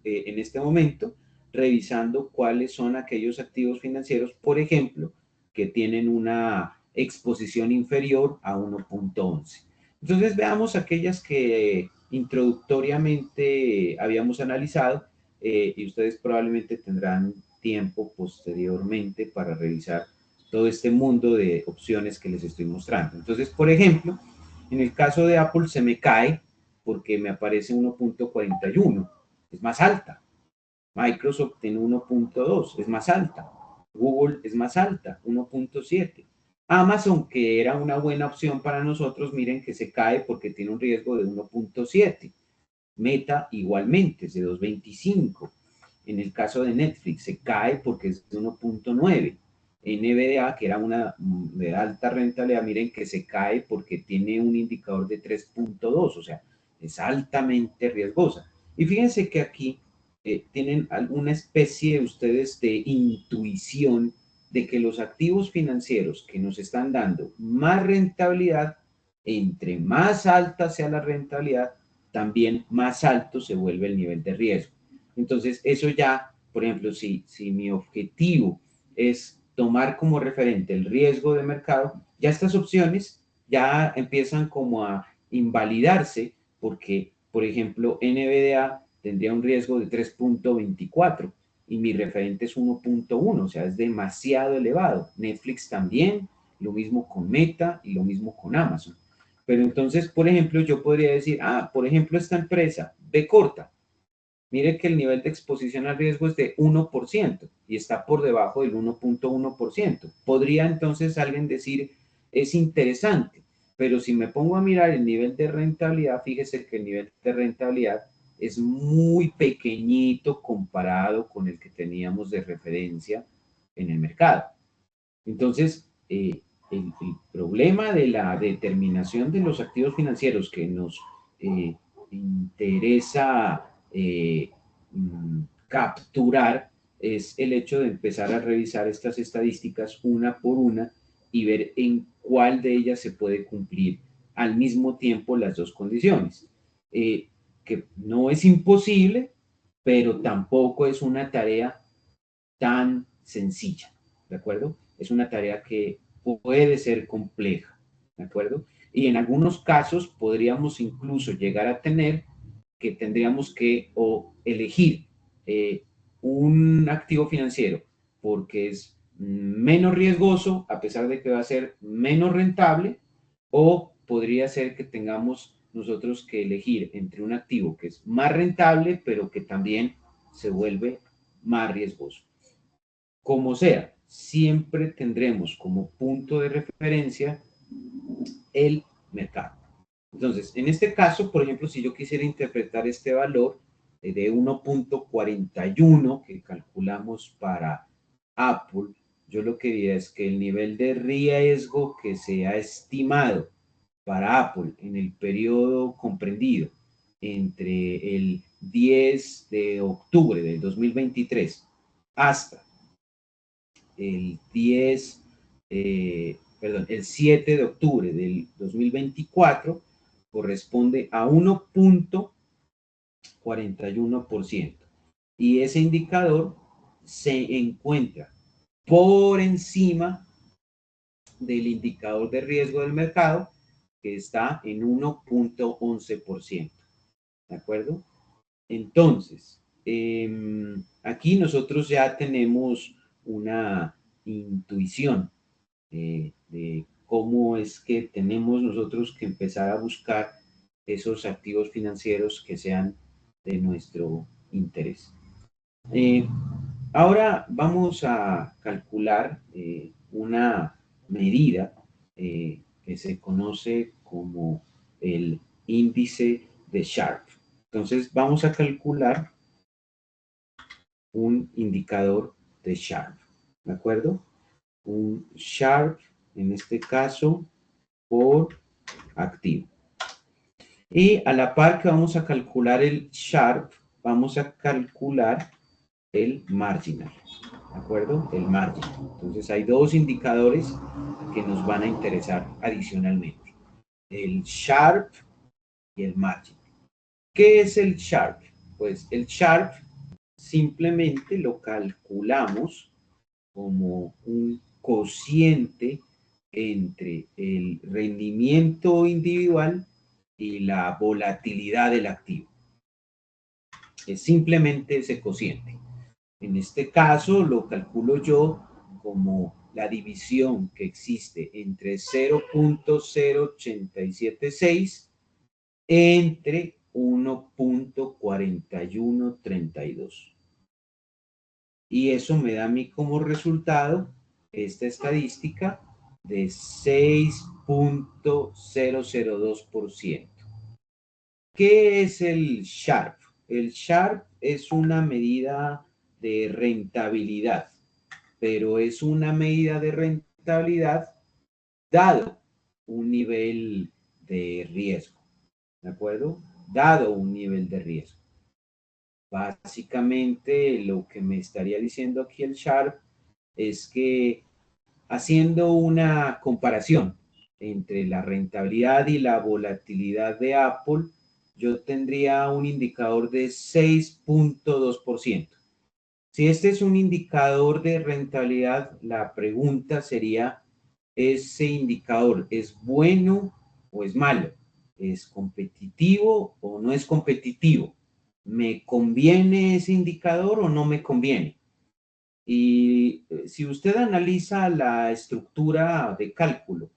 en este momento revisando cuáles son aquellos activos financieros, por ejemplo, que tienen una exposición inferior a 1.11. Entonces, veamos aquellas que introductoriamente habíamos analizado y ustedes probablemente tendrán tiempo posteriormente para revisar todo este mundo de opciones que les estoy mostrando. Entonces, por ejemplo, en el caso de Apple se me cae porque me aparece 1.41, es más alta. Microsoft tiene 1.2, es más alta. Google es más alta, 1.7. Amazon, que era una buena opción para nosotros, miren que se cae porque tiene un riesgo de 1.7. Meta igualmente es de 2.25. En el caso de Netflix se cae porque es de 1.9. NVDA, que era una de alta rentabilidad, miren que se cae porque tiene un indicador de 3.2, o sea, es altamente riesgosa. Y fíjense que aquí tienen alguna especie de ustedes de intuición de que los activos financieros que nos están dando más rentabilidad, entre más alta sea la rentabilidad, también más alto se vuelve el nivel de riesgo. Entonces, eso ya, por ejemplo, si mi objetivo es tomar como referente el riesgo de mercado, ya estas opciones ya empiezan como a invalidarse porque, por ejemplo, NVDA tendría un riesgo de 3.24 y mi referente es 1.1, o sea, es demasiado elevado. Netflix también, lo mismo con Meta y lo mismo con Amazon. Pero entonces, por ejemplo, yo podría decir, por ejemplo, esta empresa, B corta, mire que el nivel de exposición al riesgo es de 1% y está por debajo del 1.1%. Podría entonces alguien decir, es interesante, pero si me pongo a mirar el nivel de rentabilidad, fíjese que el nivel de rentabilidad es muy pequeñito comparado con el que teníamos de referencia en el mercado. Entonces, el problema de la determinación de los activos financieros que nos interesa capturar es el hecho de empezar a revisar estas estadísticas una por una y ver en cuál de ellas se puede cumplir al mismo tiempo las dos condiciones. Que no es imposible, pero tampoco es una tarea tan sencilla, ¿de acuerdo? Es una tarea que puede ser compleja, ¿de acuerdo? Y en algunos casos podríamos incluso llegar a tener que tendríamos que elegir un activo financiero porque es menos riesgoso, a pesar de que va a ser menos rentable, o podría ser que tengamos nosotros que elegir entre un activo que es más rentable, pero que también se vuelve más riesgoso. Como sea, siempre tendremos como punto de referencia el mercado. Entonces, en este caso, por ejemplo, si yo quisiera interpretar este valor de 1.41 que calculamos para Apple, yo lo que diría es que el nivel de riesgo que se ha estimado para Apple en el periodo comprendido entre el 10 de octubre del 2023 hasta el 7 de octubre del 2024 corresponde a 1.41%. Y ese indicador se encuentra por encima del indicador de riesgo del mercado, que está en 1.11%. ¿De acuerdo? Entonces, aquí nosotros ya tenemos una intuición de cómo es que tenemos nosotros que empezar a buscar esos activos financieros que sean de nuestro interés. Ahora vamos a calcular una medida que se conoce como el índice de Sharpe. Entonces vamos a calcular un indicador de Sharpe, ¿de acuerdo? Un Sharpe, en este caso, por activo. Y a la par que vamos a calcular el Sharpe, vamos a calcular el marginal, ¿de acuerdo? El margin. Entonces hay dos indicadores que nos van a interesar adicionalmente. El Sharpe y el margin. ¿Qué es el Sharpe? Pues el Sharpe simplemente lo calculamos como un cociente entre el rendimiento individual y la volatilidad del activo. Es simplemente ese cociente. En este caso lo calculo yo como la división que existe entre 0.0876 entre 1.4132. Y eso me da a mí como resultado esta estadística de 6.002%. ¿Qué es el Sharpe? El Sharpe es una medida de rentabilidad, pero es una medida de rentabilidad dado un nivel de riesgo, ¿de acuerdo? Dado un nivel de riesgo. Básicamente lo que me estaría diciendo aquí el Sharpe es que haciendo una comparación entre la rentabilidad y la volatilidad de Apple, yo tendría un indicador de 6.2%. Si este es un indicador de rentabilidad, la pregunta sería, ¿ese indicador es bueno o es malo? ¿Es competitivo o no es competitivo? ¿Me conviene ese indicador o no me conviene? Y si usted analiza la estructura de cálculo,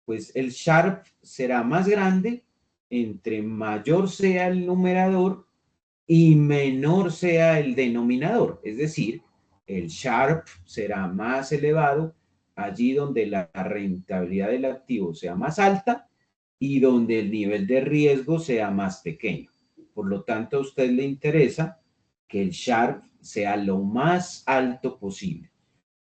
pues el Sharpe será más grande entre mayor sea el numerador y menor sea el denominador. Es decir, el Sharpe será más elevado allí donde la rentabilidad del activo sea más alta y donde el nivel de riesgo sea más pequeño. Por lo tanto, a usted le interesa que el Sharpe sea lo más alto posible.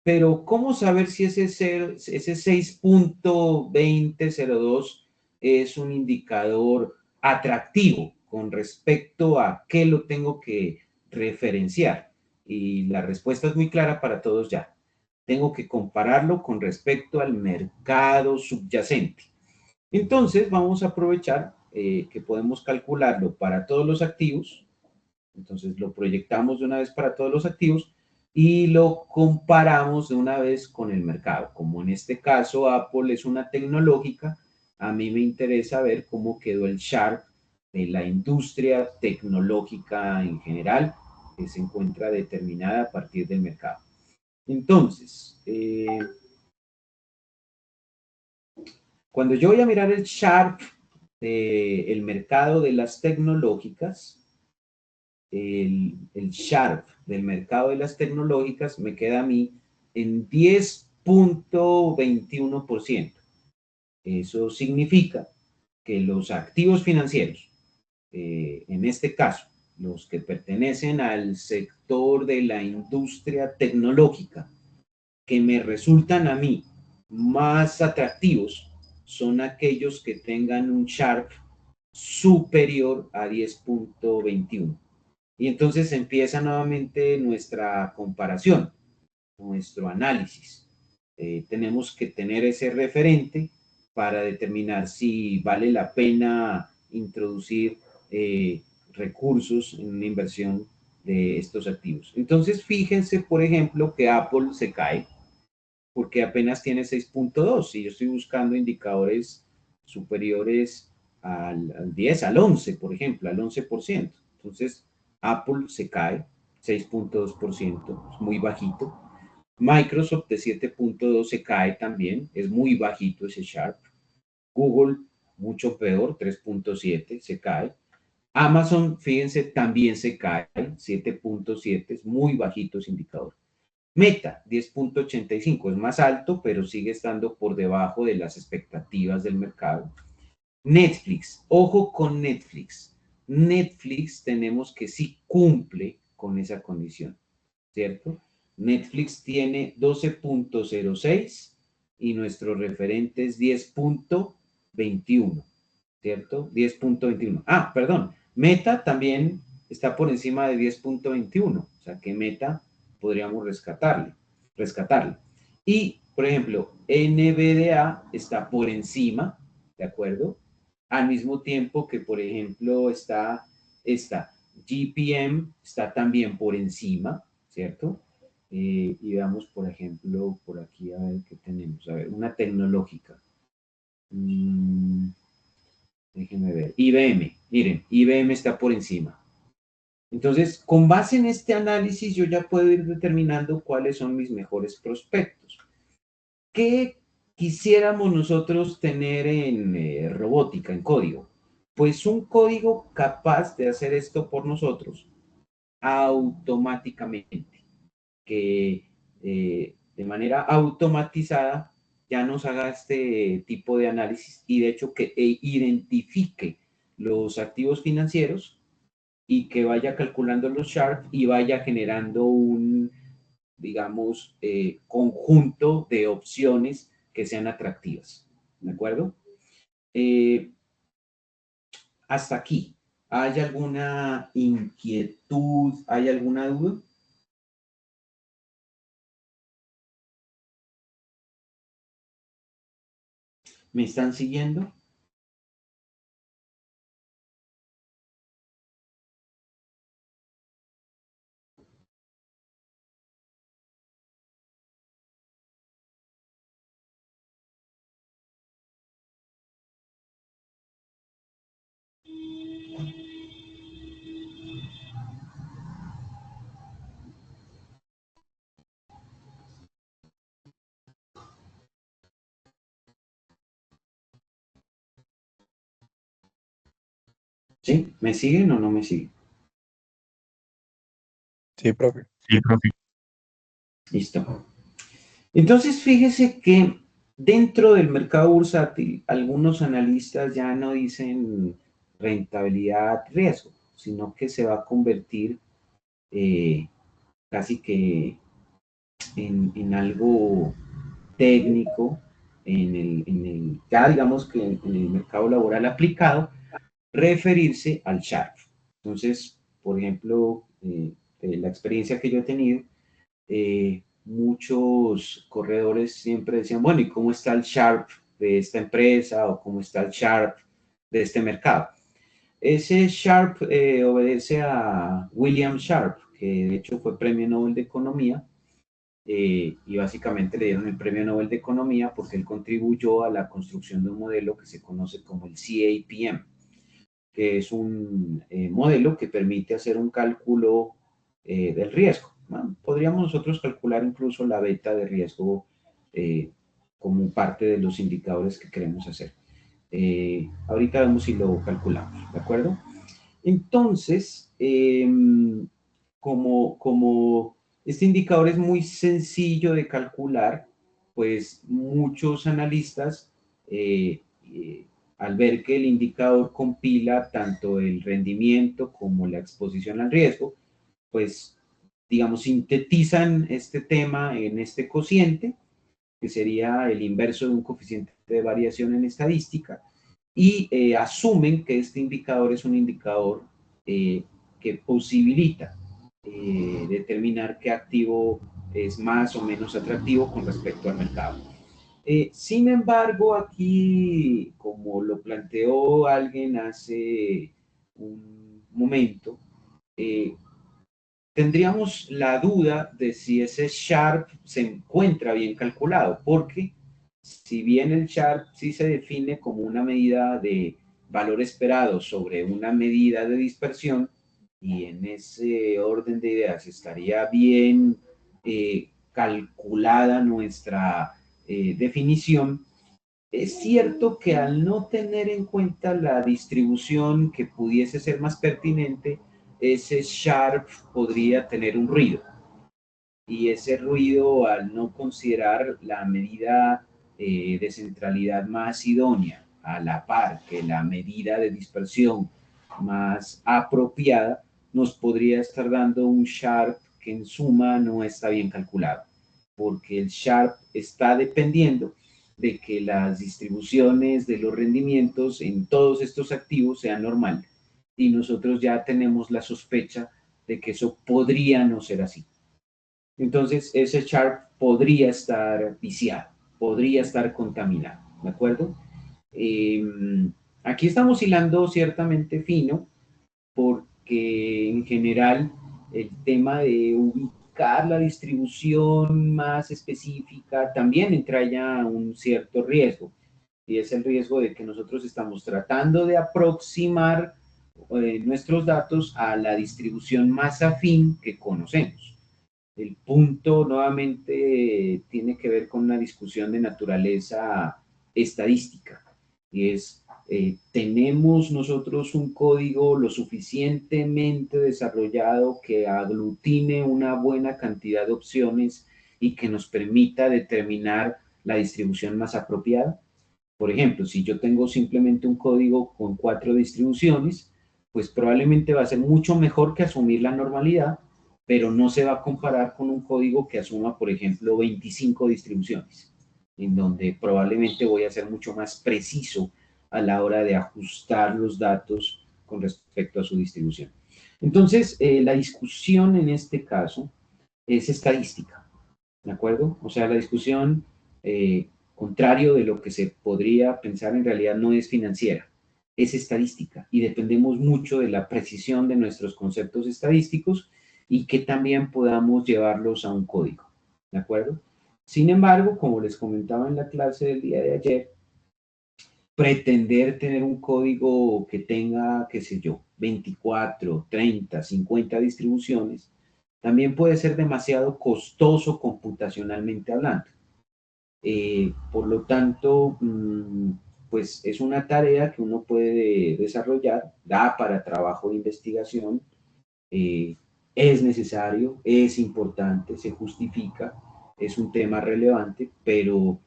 Pero, ¿cómo saber si ese 6.2002 es un indicador atractivo con respecto a qué lo tengo que referenciar? Y la respuesta es muy clara para todos ya. Tengo que compararlo con respecto al mercado subyacente. Entonces, vamos a aprovechar que podemos calcularlo para todos los activos. Entonces, lo proyectamos de una vez para todos los activos y lo comparamos de una vez con el mercado. Como en este caso Apple es una tecnológica, a mí me interesa ver cómo quedó el Sharpe de la industria tecnológica en general, que se encuentra determinada a partir del mercado. Entonces, cuando yo voy a mirar el Sharpe del mercado de las tecnológicas, el Sharpe del mercado de las tecnológicas me queda a mí en 10.21%. Eso significa que los activos financieros, en este caso, los que pertenecen al sector de la industria tecnológica, que me resultan a mí más atractivos son aquellos que tengan un Sharp superior a 10.21. Y entonces empieza nuevamente nuestra comparación, nuestro análisis. Tenemos que tener ese referente para determinar si vale la pena introducir recursos en una inversión de estos activos. Entonces, fíjense, por ejemplo, que Apple se cae porque apenas tiene 6.2 y yo estoy buscando indicadores superiores al 10, al 11, por ejemplo, al 11%. Entonces, Apple se cae 6.2%, es muy bajito. Microsoft de 7.2 se cae también, es muy bajito ese Sharp. Google, mucho peor, 3.7, se cae. Amazon, fíjense, también se cae, 7.7, es muy bajito ese indicador. Meta, 10.85, es más alto, pero sigue estando por debajo de las expectativas del mercado. Netflix, ojo con Netflix. Netflix tenemos que sí cumple con esa condición, ¿cierto? Netflix tiene 12.06 y nuestro referente es 10.21, ¿cierto? 10.21. Ah, perdón, Meta también está por encima de 10.21, o sea que Meta podríamos rescatarle. Y, por ejemplo, NVDA está por encima, ¿de acuerdo? Al mismo tiempo que, por ejemplo, está esta GPM, está también por encima, ¿cierto? Y veamos, por ejemplo, por aquí, a ver qué tenemos. A ver, una tecnológica. Déjenme ver. IBM, miren, IBM está por encima. Entonces, con base en este análisis, yo ya puedo ir determinando cuáles son mis mejores prospectos. ¿Qué quisiéramos nosotros tener en robótica, en código? Pues un código capaz de hacer esto por nosotros automáticamente, que de manera automatizada ya nos haga este tipo de análisis y de hecho que identifique los activos financieros y que vaya calculando los Sharp y vaya generando un, digamos, conjunto de opciones que sean atractivas. ¿De acuerdo? Hasta aquí. ¿Hay alguna inquietud? ¿Hay alguna duda? ¿Me están siguiendo? ¿Sí? ¿Me siguen o no me siguen? Sí, profe. Sí, profe. Listo. Entonces, fíjese que dentro del mercado bursátil, algunos analistas ya no dicen rentabilidad riesgo, sino que se va a convertir eh, casi que en algo técnico, ya digamos que en el mercado laboral aplicado, referirse al Sharp. Entonces, por ejemplo, la experiencia que yo he tenido, muchos corredores siempre decían, bueno, ¿y cómo está el Sharp de esta empresa o cómo está el Sharp de este mercado? Ese Sharp obedece a William Sharp, que de hecho fue premio Nobel de Economía, y básicamente le dieron el premio Nobel de Economía porque él contribuyó a la construcción de un modelo que se conoce como el CAPM, que es un modelo que permite hacer un cálculo del riesgo. ¿No? Podríamos nosotros calcular incluso la beta de riesgo como parte de los indicadores que queremos hacer. Ahorita vemos si lo calculamos, ¿de acuerdo? Entonces, como este indicador es muy sencillo de calcular, pues muchos analistas, al ver que el indicador compila tanto el rendimiento como la exposición al riesgo, pues digamos, sintetizan este tema en este cociente, que sería el inverso de un coeficiente de variación en estadística, y asumen que este indicador es un indicador que posibilita determinar qué activo es más o menos atractivo con respecto al mercado. Sin embargo, aquí, como lo planteó alguien hace un momento, tendríamos la duda de si ese Sharpe se encuentra bien calculado, porque si bien el Sharpe sí se define como una medida de valor esperado sobre una medida de dispersión, y en ese orden de ideas estaría bien calculada nuestra definición, es cierto que al no tener en cuenta la distribución que pudiese ser más pertinente, ese Sharpe podría tener un ruido. Y ese ruido, al no considerar la medida de centralidad más idónea, a la par que la medida de dispersión más apropiada, nos podría estar dando un Sharpe que en suma no está bien calculado, porque el Sharpe está dependiendo de que las distribuciones de los rendimientos en todos estos activos sean normales. Y nosotros ya tenemos la sospecha de que eso podría no ser así. Entonces, ese chart podría estar viciado, podría estar contaminado, ¿de acuerdo? Aquí estamos hilando ciertamente fino, porque en general el tema de ubicar la distribución más específica también entraña un cierto riesgo, y es el riesgo de que nosotros estamos tratando de aproximar nuestros datos a la distribución más afín que conocemos. El punto nuevamente tiene que ver con una discusión de naturaleza estadística, y es, ¿tenemos nosotros un código lo suficientemente desarrollado que aglutine una buena cantidad de opciones y que nos permita determinar la distribución más apropiada? Por ejemplo, si yo tengo simplemente un código con 4 distribuciones, pues probablemente va a ser mucho mejor que asumir la normalidad, pero no se va a comparar con un código que asuma, por ejemplo, 25 distribuciones, en donde probablemente voy a ser mucho más preciso a la hora de ajustar los datos con respecto a su distribución. Entonces, la discusión en este caso es estadística, ¿de acuerdo? O sea, la discusión, contrario de lo que se podría pensar, en realidad no es financiera, es estadística, y dependemos mucho de la precisión de nuestros conceptos estadísticos y que también podamos llevarlos a un código, ¿de acuerdo? Sin embargo, como les comentaba en la clase del día de ayer, pretender tener un código que tenga, qué sé yo, 24, 30, 50 distribuciones, también puede ser demasiado costoso computacionalmente hablando. Por lo tanto, pues es una tarea que uno puede desarrollar, da para trabajo de investigación, es necesario, es importante, se justifica, es un tema relevante, pero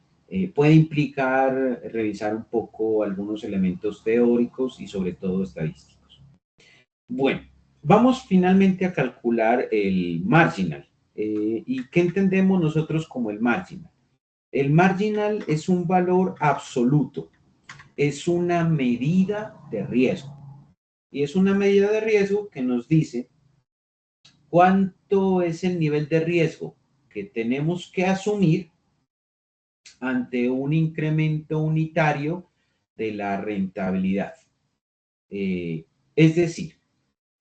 puede implicar revisar un poco algunos elementos teóricos y sobre todo estadísticos. Bueno, vamos finalmente a calcular el marginal. ¿Y qué entendemos nosotros como el marginal? El marginal es un valor absoluto, es una medida de riesgo. Y es una medida de riesgo que nos dice cuánto es el nivel de riesgo que tenemos que asumir ante un incremento unitario de la rentabilidad. Es decir,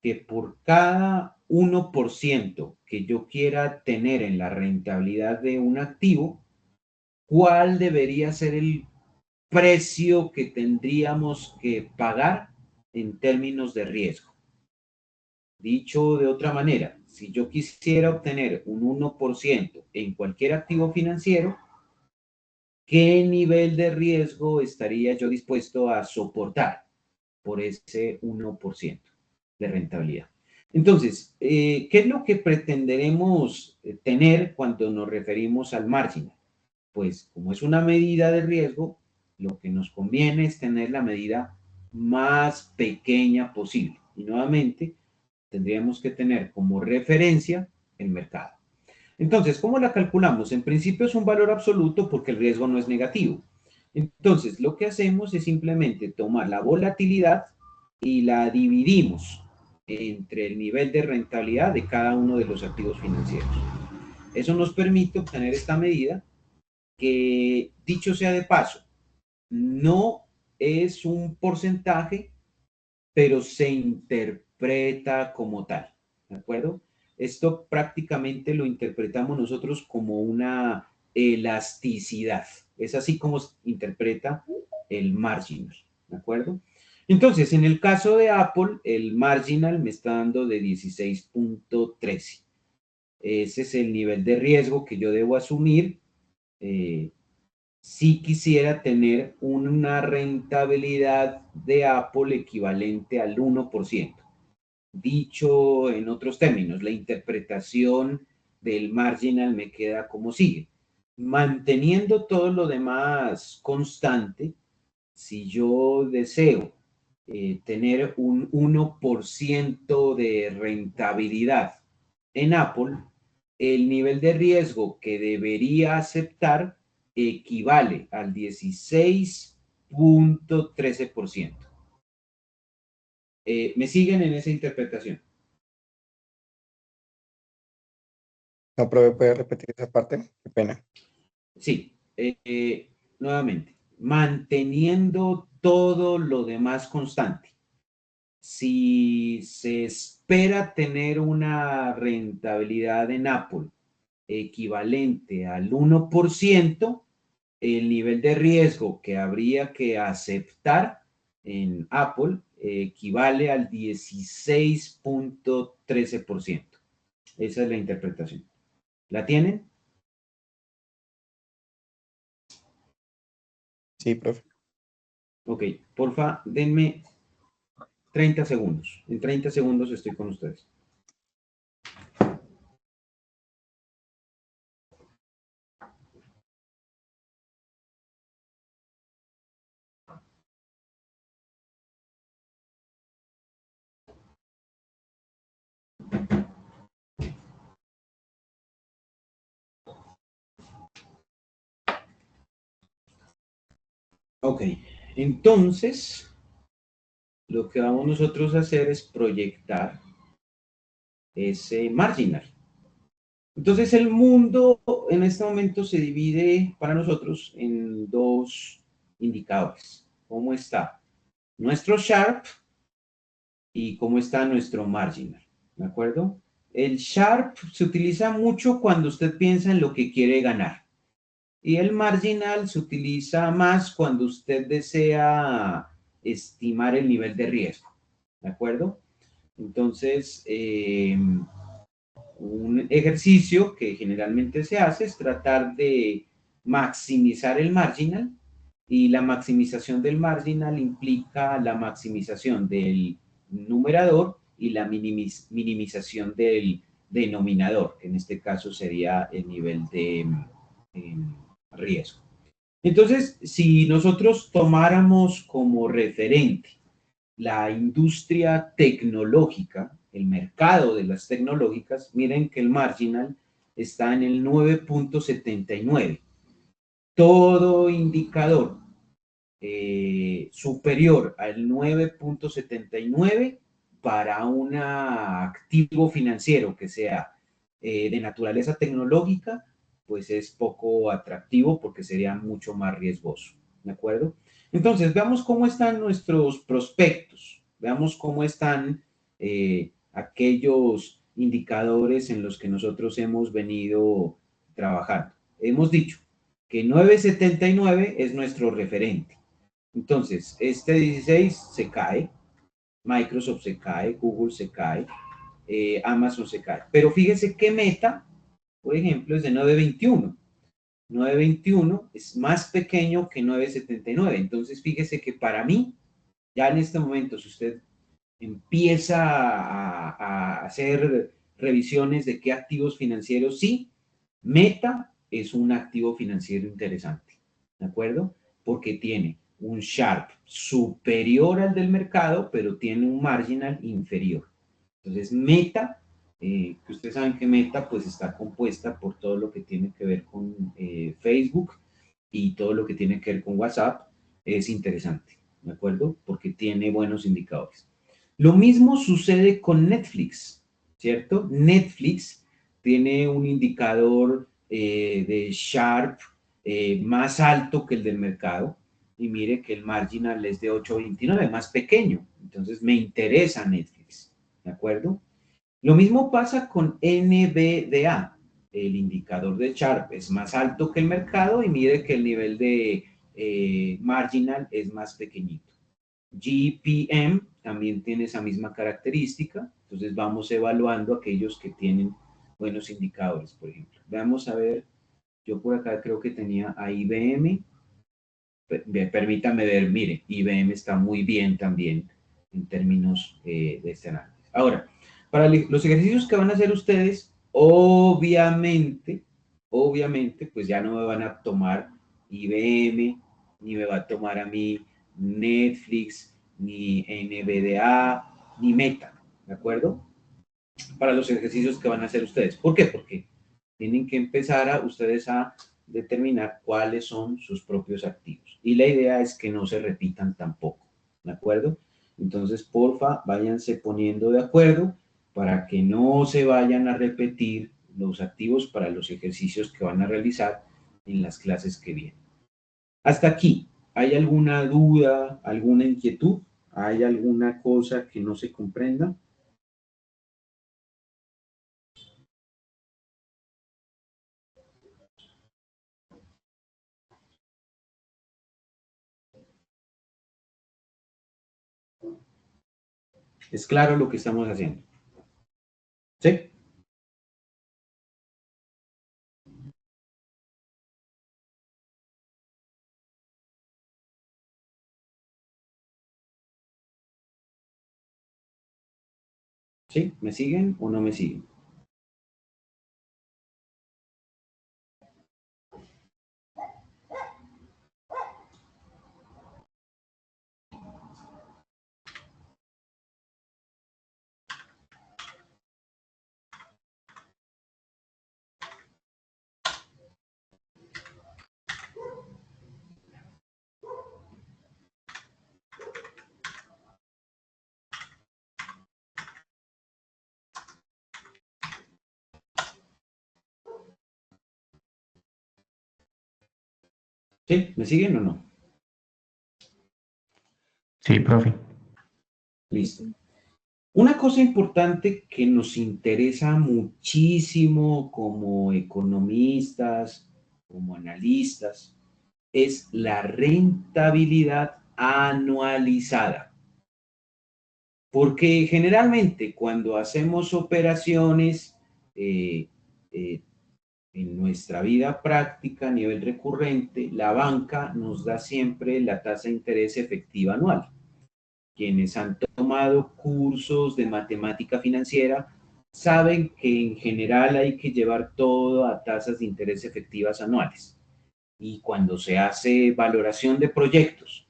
que por cada 1% que yo quiera tener en la rentabilidad de un activo, ¿cuál debería ser el precio que tendríamos que pagar en términos de riesgo? Dicho de otra manera, si yo quisiera obtener un 1% en cualquier activo financiero, ¿qué nivel de riesgo estaría yo dispuesto a soportar por ese 1% de rentabilidad? Entonces, ¿qué es lo que pretenderemos tener cuando nos referimos al marginal? Pues como es una medida de riesgo, lo que nos conviene es tener la medida más pequeña posible. Y nuevamente, tendríamos que tener como referencia el mercado. Entonces, ¿cómo la calculamos? En principio es un valor absoluto porque el riesgo no es negativo. Entonces, lo que hacemos es simplemente tomar la volatilidad y la dividimos entre el nivel de rentabilidad de cada uno de los activos financieros. Eso nos permite obtener esta medida que, dicho sea de paso, no es un porcentaje, pero se interpreta como tal, ¿de acuerdo? Esto prácticamente lo interpretamos nosotros como una elasticidad. Es así como se interpreta el marginal, ¿de acuerdo? Entonces, en el caso de Apple, el marginal me está dando de 16.13. Ese es el nivel de riesgo que yo debo asumir si quisiera tener una rentabilidad de Apple equivalente al 1%. Dicho en otros términos, la interpretación del marginal me queda como sigue. Manteniendo todo lo demás constante, si yo deseo tener un 1% de rentabilidad en Apple, el nivel de riesgo que debería aceptar equivale al 16.13%. ¿Me siguen en esa interpretación? No, profe, ¿puede repetir esa parte? Qué pena. Sí, nuevamente, manteniendo todo lo demás constante. Si se espera tener una rentabilidad en Apple equivalente al 1%, el nivel de riesgo que habría que aceptar en Apple equivale al 16.13%. Esa es la interpretación. ¿La tienen? Sí, profe. Ok, porfa, denme 30 segundos. En 30 segundos estoy con ustedes. Ok, entonces lo que vamos nosotros a hacer es proyectar ese marginal. Entonces el mundo en este momento se divide para nosotros en dos indicadores. ¿Cómo está nuestro Sharp y cómo está nuestro marginal? ¿De acuerdo? El Sharp se utiliza mucho cuando usted piensa en lo que quiere ganar. Y el marginal se utiliza más cuando usted desea estimar el nivel de riesgo. ¿De acuerdo? Entonces, un ejercicio que generalmente se hace es tratar de maximizar el marginal, y la maximización del marginal implica la maximización del numerador y la minimización del denominador, que en este caso sería el nivel de riesgo. Entonces, si nosotros tomáramos como referente la industria tecnológica, el mercado de las tecnológicas, miren que el marginal está en el 9.79. Todo indicador superior al 9.79 para un activo financiero que sea de naturaleza tecnológica, pues es poco atractivo porque sería mucho más riesgoso, ¿de acuerdo? Entonces, veamos cómo están nuestros prospectos, veamos cómo están aquellos indicadores en los que nosotros hemos venido trabajando. Hemos dicho que 9.79 es nuestro referente. Entonces, este 16 se cae, Microsoft se cae, Google se cae, Amazon se cae. Pero fíjese que Meta, por ejemplo, es de 9.21. 9.21 es más pequeño que 9.79. Entonces, fíjese que para mí, ya en este momento, si usted empieza a hacer revisiones de qué activos financieros, sí, Meta es un activo financiero interesante, ¿de acuerdo? Porque tiene un Sharp superior al del mercado, pero tiene un marginal inferior. Entonces, Meta que ustedes saben que Meta pues está compuesta por todo lo que tiene que ver con Facebook y todo lo que tiene que ver con WhatsApp. Es interesante, ¿de acuerdo? Porque tiene buenos indicadores. Lo mismo sucede con Netflix, ¿cierto? Netflix tiene un indicador de Sharp más alto que el del mercado, y mire que el marginal es de 8.29, más pequeño. Entonces me interesa Netflix, ¿de acuerdo? Lo mismo pasa con NVDA. El indicador de Sharp es más alto que el mercado y mire que el nivel de marginal es más pequeñito. GPM también tiene esa misma característica. Entonces vamos evaluando aquellos que tienen buenos indicadores, por ejemplo. Vamos a ver, yo por acá creo que tenía a IBM. Permítame ver, mire, IBM está muy bien también en términos de este análisis. Ahora, para los ejercicios que van a hacer ustedes, obviamente, pues ya no me van a tomar IBM, ni me va a tomar a mí Netflix, ni NVDA, ni Meta, ¿de acuerdo? Para los ejercicios que van a hacer ustedes. ¿Por qué? Porque tienen que empezar ustedes a determinar cuáles son sus propios activos. Y la idea es que no se repitan tampoco, ¿de acuerdo? Entonces, porfa, váyanse poniendo de acuerdo para que no se vayan a repetir los activos para los ejercicios que van a realizar en las clases que vienen. Hasta aquí, ¿hay alguna duda, alguna inquietud? ¿Hay alguna cosa que no se comprenda? ¿Es claro lo que estamos haciendo? ¿Sí? ¿Sí? ¿Me siguen o no me siguen? ¿Sí? ¿Me siguen o no? Sí, profe. Listo. Una cosa importante que nos interesa muchísimo como economistas, como analistas, es la rentabilidad anualizada. Porque generalmente cuando hacemos operaciones eh, eh, en nuestra vida práctica a nivel recurrente, la banca nos da siempre la tasa de interés efectiva anual. Quienes han tomado cursos de matemática financiera saben que en general hay que llevar todo a tasas de interés efectivas anuales. Y cuando se hace valoración de proyectos,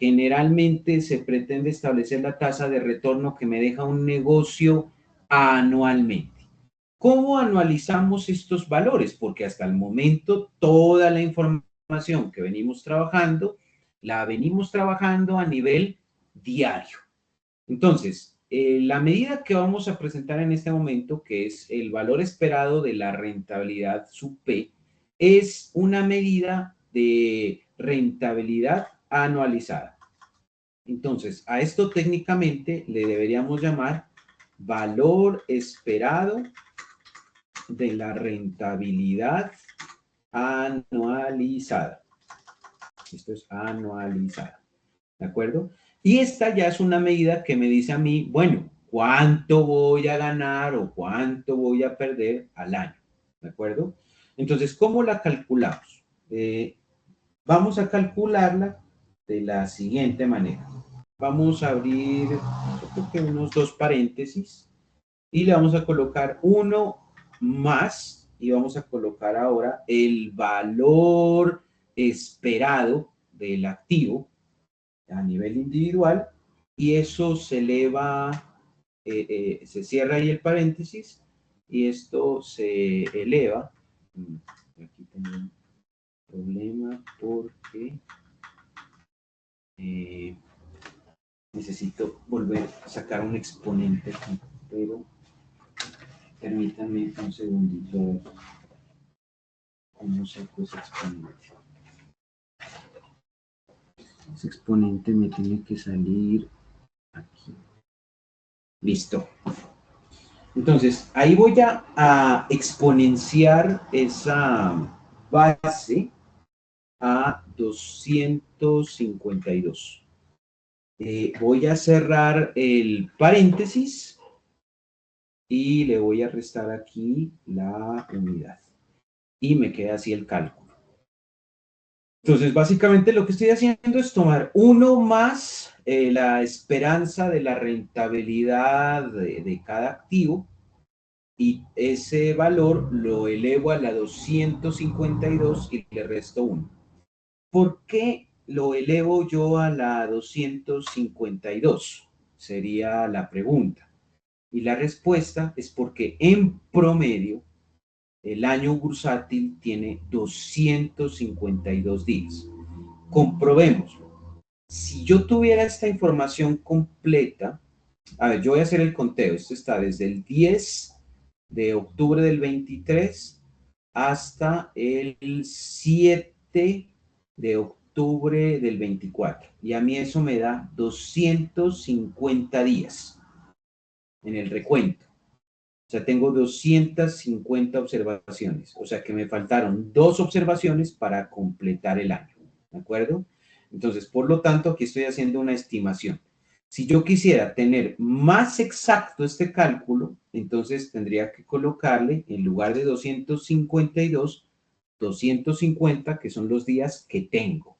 generalmente se pretende establecer la tasa de retorno que me deja un negocio anualmente. ¿Cómo anualizamos estos valores? Porque hasta el momento toda la información que venimos trabajando, la venimos trabajando a nivel diario. Entonces, la medida que vamos a presentar en este momento, que es el valor esperado de la rentabilidad sub P, es una medida de rentabilidad anualizada. Entonces, a esto técnicamente le deberíamos llamar valor esperado de la rentabilidad anualizada. Esto es anualizada, ¿de acuerdo? Y esta ya es una medida que me dice a mí, bueno, ¿cuánto voy a ganar o cuánto voy a perder al año? ¿De acuerdo? Entonces, ¿cómo la calculamos? Vamos a calcularla de la siguiente manera. Vamos a abrir, yo creo que unos dos paréntesis y le vamos a colocar uno más y vamos a colocar ahora el valor esperado del activo a nivel individual y eso se eleva se cierra ahí el paréntesis y esto se eleva. Aquí tengo un problema porque necesito volver a sacar un exponente aquí, pero permítanme un segundito a ver cómo saco ese exponente. Ese exponente me tiene que salir aquí. Listo. Entonces, ahí voy a exponenciar esa base a 252. Voy a cerrar el paréntesis y le voy a restar aquí la unidad. Y me queda así el cálculo. Entonces, básicamente lo que estoy haciendo es tomar 1 más la esperanza de la rentabilidad de cada activo y ese valor lo elevo a la 252 y le resto 1. ¿Por qué lo elevo yo a la 252? Sería la pregunta. Y la respuesta es porque en promedio el año bursátil tiene 252 días. Comprobémoslo. Si yo tuviera esta información completa, a ver, yo voy a hacer el conteo. Esto está desde el 10 de octubre del 23 hasta el 7 de octubre del 24. Y a mí eso me da 250 días en el recuento. O sea, tengo 250 observaciones. O sea, que me faltaron 2 observaciones para completar el año. ¿De acuerdo? Entonces, por lo tanto, aquí estoy haciendo una estimación. Si yo quisiera tener más exacto este cálculo, entonces tendría que colocarle, en lugar de 252, 250, que son los días que tengo.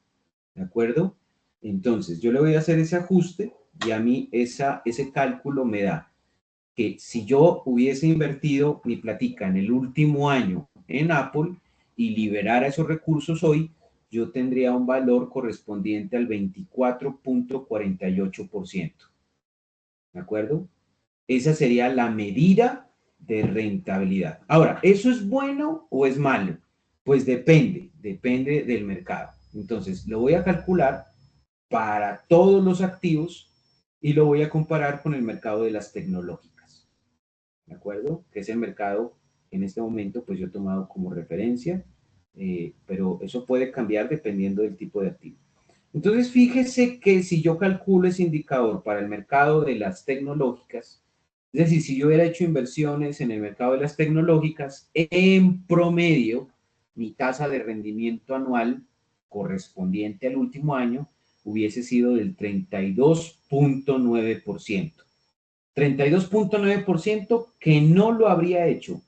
¿De acuerdo? Entonces, yo le voy a hacer ese ajuste y a mí ese cálculo me da que si yo hubiese invertido mi platica en el último año en Apple y liberara esos recursos hoy, yo tendría un valor correspondiente al 24.48%. ¿De acuerdo? Esa sería la medida de rentabilidad. Ahora, ¿eso es bueno o es malo? Pues depende del mercado. Entonces, lo voy a calcular para todos los activos y lo voy a comparar con el mercado de las tecnológicas. ¿De acuerdo? Que es el mercado en este momento, pues yo he tomado como referencia, pero eso puede cambiar dependiendo del tipo de activo. Entonces, fíjese que si yo calculo ese indicador para el mercado de las tecnológicas, es decir, si yo hubiera hecho inversiones en el mercado de las tecnológicas, en promedio, mi tasa de rendimiento anual correspondiente al último año hubiese sido del 32.9%. 32.9% que no lo habría hecho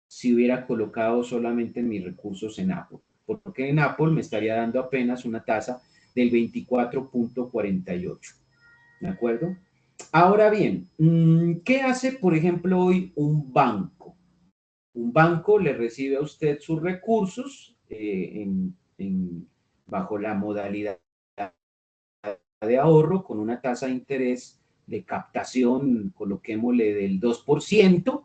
si hubiera colocado solamente mis recursos en Apple, porque en Apple me estaría dando apenas una tasa del 24.48. ¿De acuerdo? Ahora bien, ¿qué hace, por ejemplo, hoy un banco? Un banco le recibe a usted sus recursos bajo la modalidad de ahorro con una tasa de interés de captación, coloquémosle del 2%,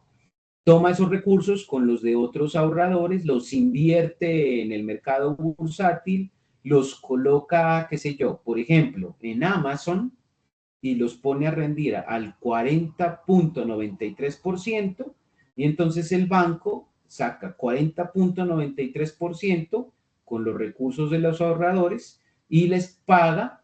toma esos recursos con los de otros ahorradores, los invierte en el mercado bursátil, los coloca, qué sé yo, por ejemplo, en Amazon y los pone a rendir al 40.93% y entonces el banco saca 40.93% con los recursos de los ahorradores y les paga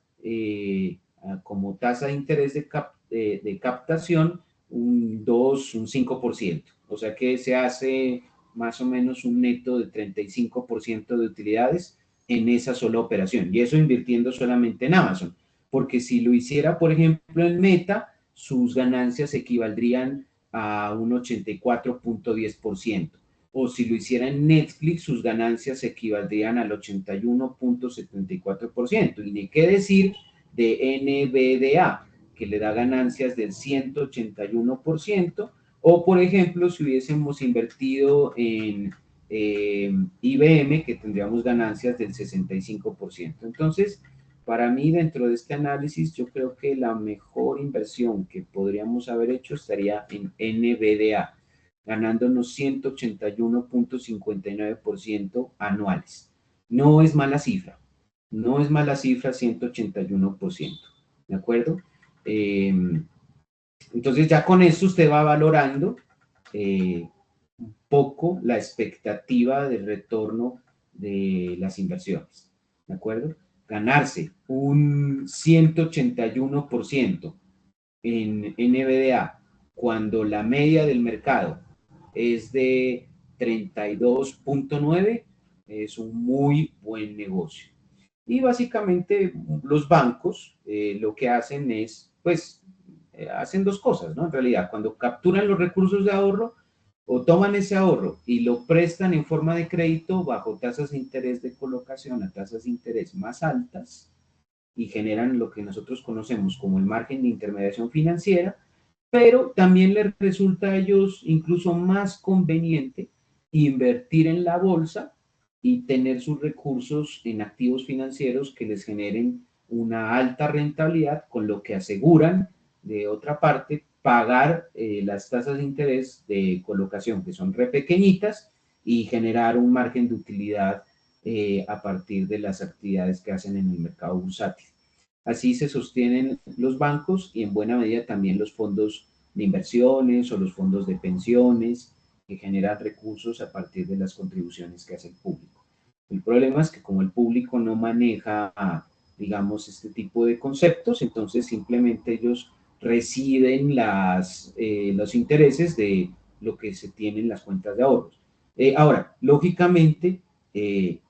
como tasa de interés de captación un 2, un 5%. O sea que se hace más o menos un neto de 35% de utilidades en esa sola operación. Y eso invirtiendo solamente en Amazon. Porque si lo hiciera, por ejemplo, en Meta, sus ganancias equivaldrían a un 84.10%. O si lo hiciera en Netflix, sus ganancias equivaldrían al 81.74%. Y ni qué decir de NVDA, que le da ganancias del 181%, o por ejemplo, si hubiésemos invertido en IBM, que tendríamos ganancias del 65%. Entonces, para mí, dentro de este análisis, yo creo que la mejor inversión que podríamos haber hecho estaría en NVDA, ganándonos 181.59% anuales. No es mala cifra, no es mala cifra 181%, ¿de acuerdo? Entonces ya con esto usted va valorando un poco la expectativa de retorno de las inversiones, ¿de acuerdo? Ganarse un 181% en NVDA cuando la media del mercado es de 32.9, es un muy buen negocio. Y básicamente los bancos lo que hacen es, pues, hacen dos cosas, ¿no? En realidad, cuando capturan los recursos de ahorro, o toman ese ahorro y lo prestan en forma de crédito bajo tasas de interés de colocación a tasas de interés más altas y generan lo que nosotros conocemos como el margen de intermediación financiera, pero también les resulta a ellos incluso más conveniente invertir en la bolsa y tener sus recursos en activos financieros que les generen una alta rentabilidad, con lo que aseguran, de otra parte, pagar las tasas de interés de colocación, que son re pequeñitas, y generar un margen de utilidad a partir de las actividades que hacen en el mercado bursátil. Así se sostienen los bancos y en buena medida también los fondos de inversiones o los fondos de pensiones que generan recursos a partir de las contribuciones que hace el público. El problema es que como el público no maneja, digamos, este tipo de conceptos, entonces simplemente ellos reciben los intereses de lo que se tiene en las cuentas de ahorros. Ahora, lógicamente,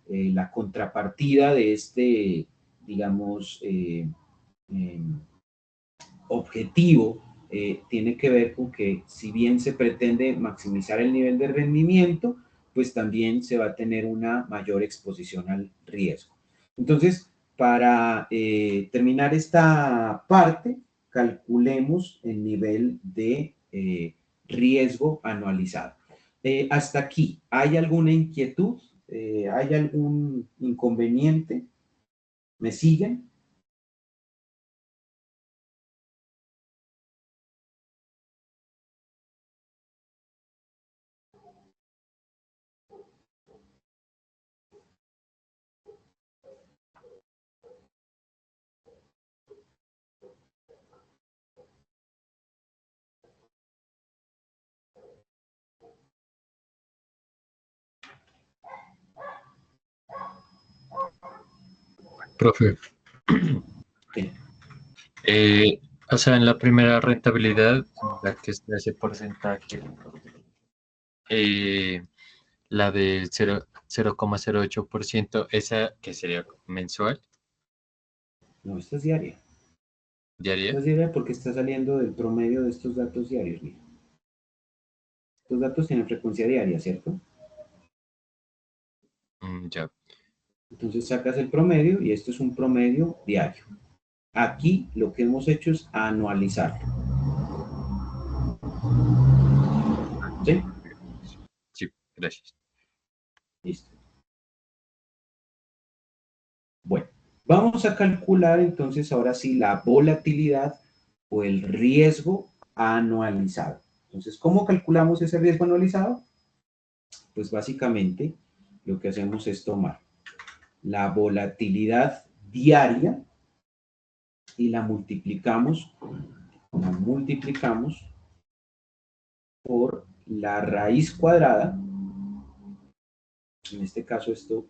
la contrapartida de este, digamos, objetivo tiene que ver con que si bien se pretende maximizar el nivel de rendimiento, pues también se va a tener una mayor exposición al riesgo. Entonces, para terminar esta parte, calculemos el nivel de riesgo anualizado. Hasta aquí, ¿hay alguna inquietud? ¿Hay algún inconveniente? ¿Me siguen? Profe, Sí. o sea, en la primera rentabilidad, la que está ese porcentaje, eh, la de 0,08%, esa que sería mensual, No, esta es diaria. diaria. Esta es diaria porque está saliendo del promedio de estos datos diarios. Mira. Estos datos tienen frecuencia diaria, ¿cierto? Ya. Entonces sacas el promedio y esto es un promedio diario. Aquí lo que hemos hecho es anualizarlo. ¿Sí? Sí, gracias. Listo. Bueno, vamos a calcular entonces ahora sí la volatilidad o el riesgo anualizado. Entonces, ¿cómo calculamos ese riesgo anualizado? Pues básicamente lo que hacemos es tomar la volatilidad diaria y la multiplicamos por la raíz cuadrada. En este caso esto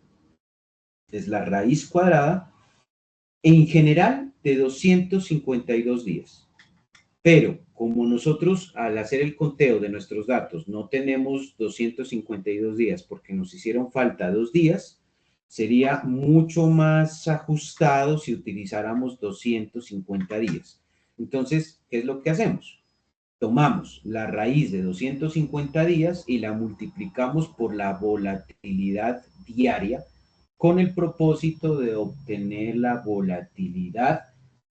es la raíz cuadrada en general de 252 días. Pero como nosotros al hacer el conteo de nuestros datos no tenemos 252 días porque nos hicieron falta 2 días, sería mucho más ajustado si utilizáramos 250 días. Entonces, ¿qué es lo que hacemos? Tomamos la raíz de 250 días y la multiplicamos por la volatilidad diaria con el propósito de obtener la volatilidad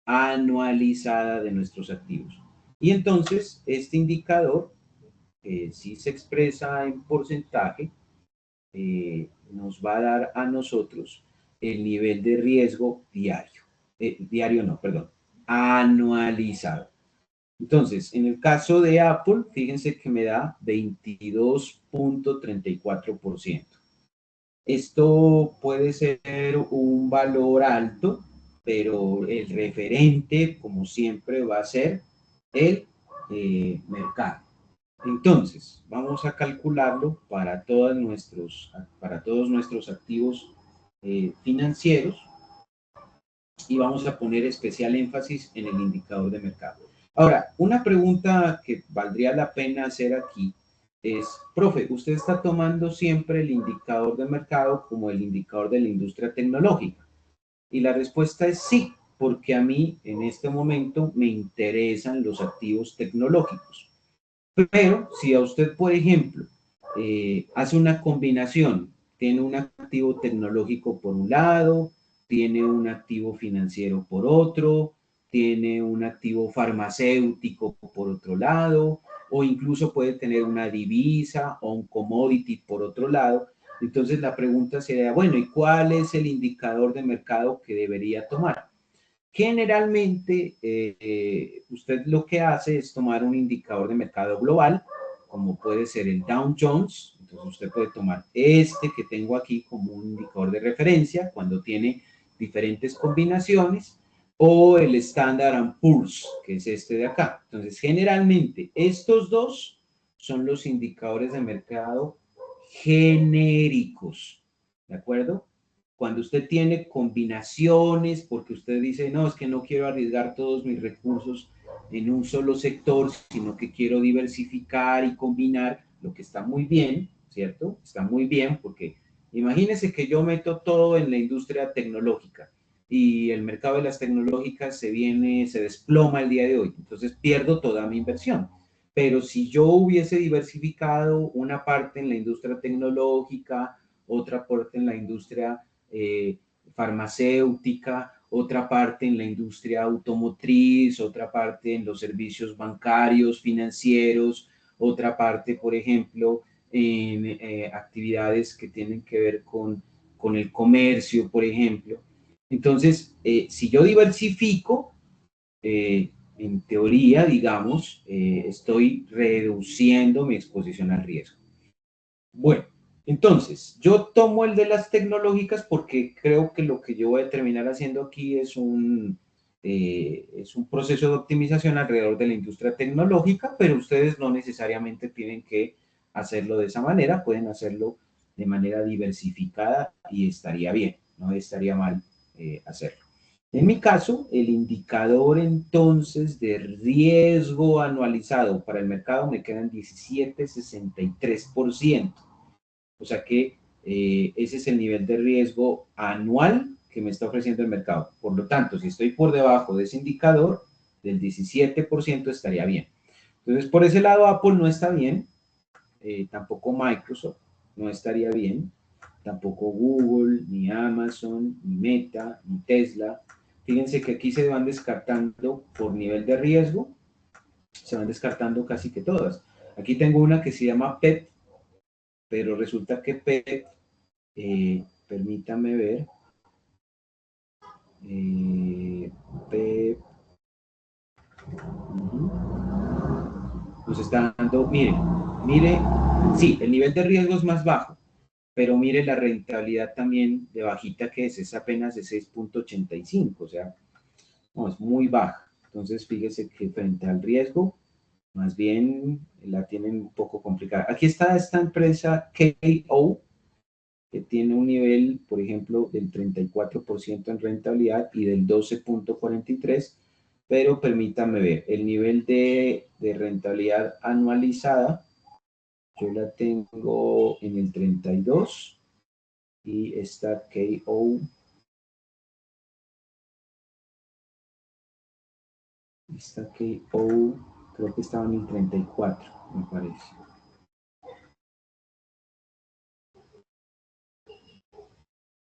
anualizada de nuestros activos. Y entonces este indicador, si se expresa en porcentaje, nos va a dar a nosotros el nivel de riesgo diario. diario no, perdón, anualizado. Entonces, en el caso de Apple, fíjense que me da 22.34%. Esto puede ser un valor alto, pero el referente, como siempre, va a ser el mercado. Entonces, vamos a calcularlo para todos nuestros activos financieros y vamos a poner especial énfasis en el indicador de mercado. Ahora, una pregunta que valdría la pena hacer aquí es, profe, ¿usted está tomando siempre el indicador de mercado como el indicador de la industria tecnológica? Y la respuesta es sí, porque a mí en este momento me interesan los activos tecnológicos. Pero si a usted, por ejemplo, hace una combinación, tiene un activo tecnológico por un lado, tiene un activo financiero por otro, tiene un activo farmacéutico por otro lado, o incluso puede tener una divisa o un commodity por otro lado. Entonces la pregunta sería, bueno, ¿y cuál es el indicador de mercado que debería tomar? Generalmente, usted lo que hace es tomar un indicador de mercado global, como puede ser el Dow Jones. Entonces, usted puede tomar este que tengo aquí como un indicador de referencia cuando tiene diferentes combinaciones, o el Standard & Poor's, que es este de acá. Entonces, generalmente, estos dos son los indicadores de mercado genéricos, ¿de acuerdo? Cuando usted tiene combinaciones, porque usted dice, no, es que no quiero arriesgar todos mis recursos en un solo sector, sino que quiero diversificar y combinar, lo que está muy bien, ¿cierto? Está muy bien porque imagínese que yo meto todo en la industria tecnológica y el mercado de las tecnológicas se desploma el día de hoy, entonces pierdo toda mi inversión. Pero si yo hubiese diversificado una parte en la industria tecnológica, otra parte en la industria farmacéutica, otra parte en la industria automotriz, otra parte en los servicios bancarios, financieros, otra parte, por ejemplo, en actividades que tienen que ver con el comercio, por ejemplo. Entonces, si yo diversifico, en teoría, digamos, estoy reduciendo mi exposición al riesgo. Bueno, entonces, yo tomo el de las tecnológicas porque creo que lo que yo voy a terminar haciendo aquí es un proceso de optimización alrededor de la industria tecnológica, pero ustedes no necesariamente tienen que hacerlo de esa manera, pueden hacerlo de manera diversificada y estaría bien, no estaría mal hacerlo. En mi caso, el indicador entonces de riesgo anualizado para el mercado me queda en 17,63%. O sea que ese es el nivel de riesgo anual que me está ofreciendo el mercado. Por lo tanto, si estoy por debajo de ese indicador del 17% estaría bien. Entonces, por ese lado, Apple no está bien, tampoco Microsoft no estaría bien, tampoco Google, ni Amazon, ni Meta, ni Tesla. Fíjense que aquí se van descartando por nivel de riesgo, se van descartando casi que todas. Aquí tengo una que se llama PET, pero resulta que PET, permítame ver, PET, nos está dando, mire, sí, el nivel de riesgo es más bajo, pero mire la rentabilidad también de bajita que es apenas de 6,85, o sea, no, es muy baja. Entonces, fíjese que frente al riesgo, más bien la tienen un poco complicada. Aquí está esta empresa KO, que tiene un nivel, por ejemplo, del 34% en rentabilidad y del 12,43%, pero permítame ver, el nivel de rentabilidad anualizada, yo la tengo en el 32% y esta KO, creo que estaba en el 34, me parece.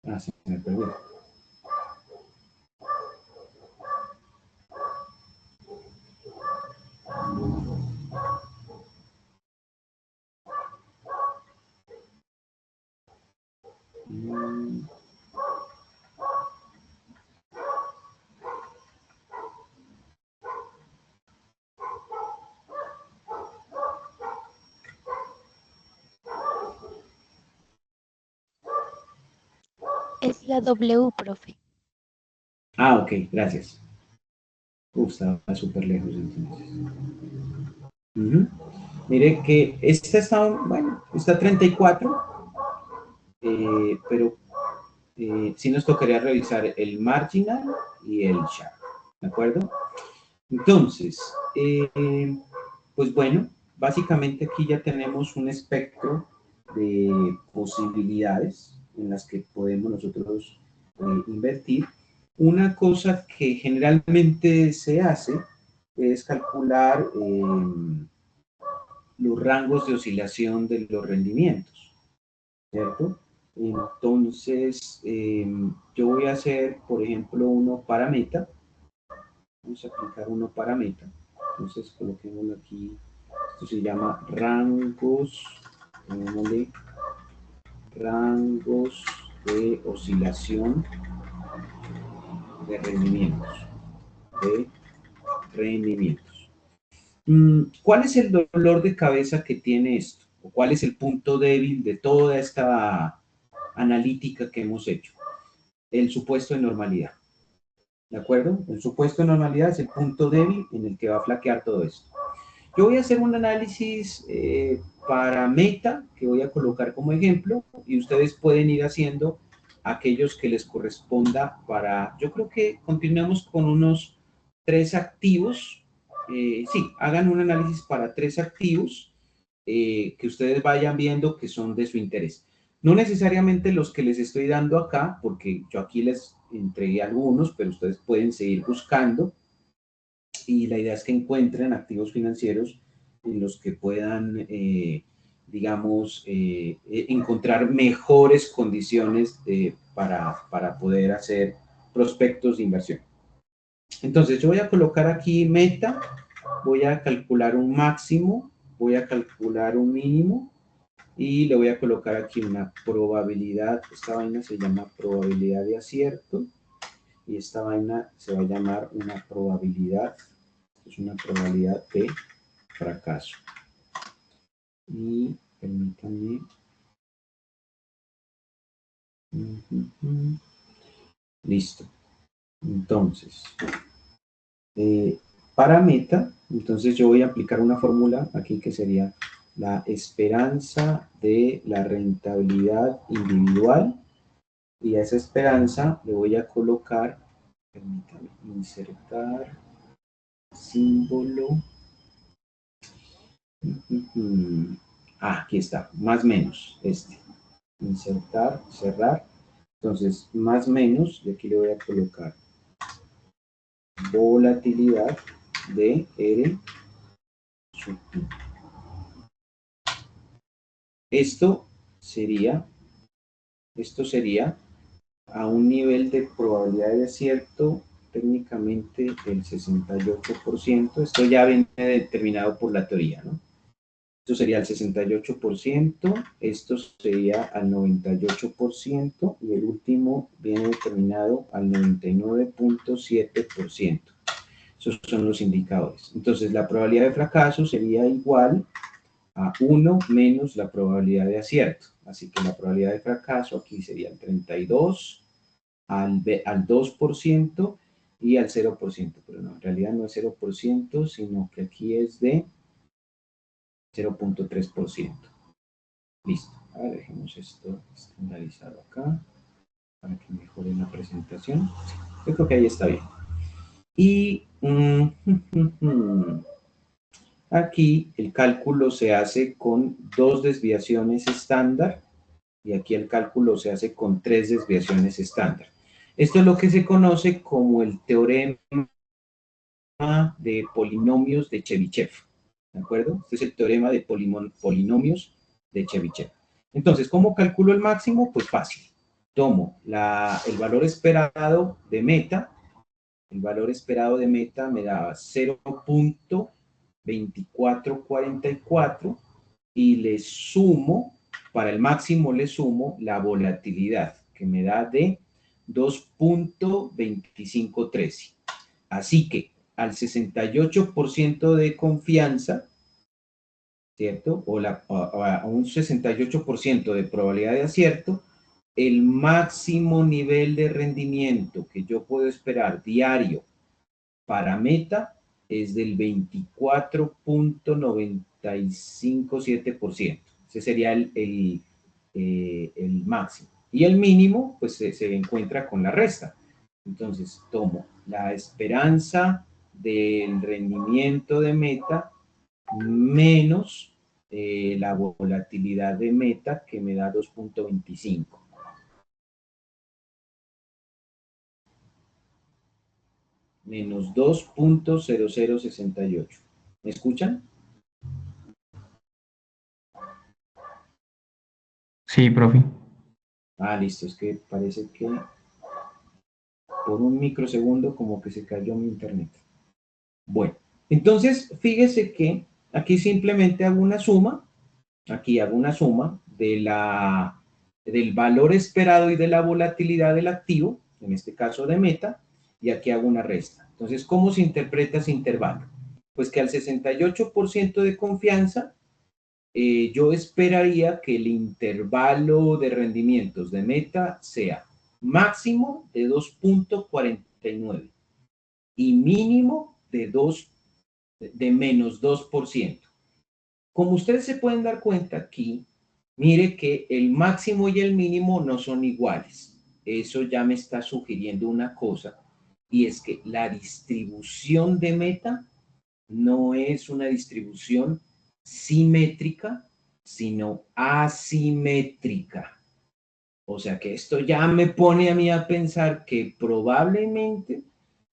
Ah, se me perdió. Es la W, profe. Ah, ok, gracias. Estaba súper lejos entonces. Ujú. Mire que esta está, bueno, está 34, pero sí nos tocaría revisar el marginal y el sharp, ¿de acuerdo? Entonces, pues bueno, básicamente aquí ya tenemos un espectro de posibilidades en las que podemos nosotros invertir. Una cosa que generalmente se hace es calcular los rangos de oscilación de los rendimientos, ¿cierto? Entonces, yo voy a hacer, por ejemplo, uno para meta. Vamos a aplicar uno para meta. Entonces, coloquémoslo aquí. Esto se llama rangos, llamémosle rangos de oscilación de rendimientos. De rendimientos. ¿Cuál es el dolor de cabeza que tiene esto? ¿O cuál es el punto débil de toda esta analítica que hemos hecho? El supuesto de normalidad. ¿De acuerdo? El supuesto de normalidad es el punto débil en el que va a flaquear todo esto. Yo voy a hacer un análisis para meta, que voy a colocar como ejemplo, y ustedes pueden ir haciendo aquellos que les corresponda para... Yo creo que continuamos con unos 3 activos. Sí, hagan un análisis para 3 activos que ustedes vayan viendo que son de su interés. No necesariamente los que les estoy dando acá, porque yo aquí les entregué algunos, pero ustedes pueden seguir buscando. Y la idea es que encuentren activos financieros en los que puedan, digamos, encontrar mejores condiciones para poder hacer prospectos de inversión. Entonces, yo voy a colocar aquí meta, voy a calcular un máximo, voy a calcular un mínimo y le voy a colocar aquí una probabilidad. Esta vaina se llama probabilidad de acierto y esta vaina se va a llamar una probabilidad. Es una probabilidad de fracaso. Y permítanme. Listo. Entonces, para meta, entonces yo voy a aplicar una fórmula aquí que sería la esperanza de la rentabilidad individual. Y a esa esperanza le voy a colocar, permítanme, insertar símbolo. Aquí está, más menos, insertar, cerrar. Entonces, más menos, y aquí le voy a colocar volatilidad de R sub I. Esto sería a un nivel de probabilidad de acierto técnicamente del 68%. Esto ya viene determinado por la teoría, ¿no? Esto sería el 68%, esto sería al 98% y el último viene determinado al 99.7%. Esos son los indicadores. Entonces, la probabilidad de fracaso sería igual a 1 menos la probabilidad de acierto. Así que la probabilidad de fracaso aquí sería el 32 al 2% y al 0%. Pero no, en realidad no es 0%, sino que aquí es de 0.3%. Listo. Ahora dejemos esto estandarizado acá para que mejore la presentación. Yo creo que ahí está bien. Y aquí el cálculo se hace con 2 desviaciones estándar y aquí el cálculo se hace con 3 desviaciones estándar. Esto es lo que se conoce como el teorema de polinomios de Chebyshev. ¿De acuerdo? Este es el teorema de polinomios de Chebyshev. Entonces, ¿cómo calculo el máximo? Pues fácil. Tomo el valor esperado de meta. El valor esperado de meta me daba 0.2444 y le sumo, para el máximo le sumo la volatilidad, que me da de 2.2513. Así que al 68% de confianza, ¿cierto? O a un 68% de probabilidad de acierto, el máximo nivel de rendimiento que yo puedo esperar diario para meta es del 24.957%. Ese sería el máximo. Y el mínimo, pues se encuentra con la resta. Entonces, tomo la esperanza del rendimiento de meta menos la volatilidad de meta, que me da 2.25. Menos 2.0068. ¿Me escuchan? Sí, profe. Ah, listo. Es que parece que por un microsegundo como que se cayó mi internet. Bueno, entonces fíjese que aquí simplemente hago una suma. Aquí hago una suma del valor esperado y de la volatilidad del activo, en este caso de meta, y aquí hago una resta. Entonces, ¿cómo se interpreta ese intervalo? Pues que al 68% de confianza, yo esperaría que el intervalo de rendimientos de meta sea máximo de 2.49 y mínimo de menos 2%. Como ustedes se pueden dar cuenta aquí, mire que el máximo y el mínimo no son iguales. Eso ya me está sugiriendo una cosa, y es que la distribución de meta no es una distribución simétrica, sino asimétrica. O sea que esto ya me pone a mí a pensar que probablemente,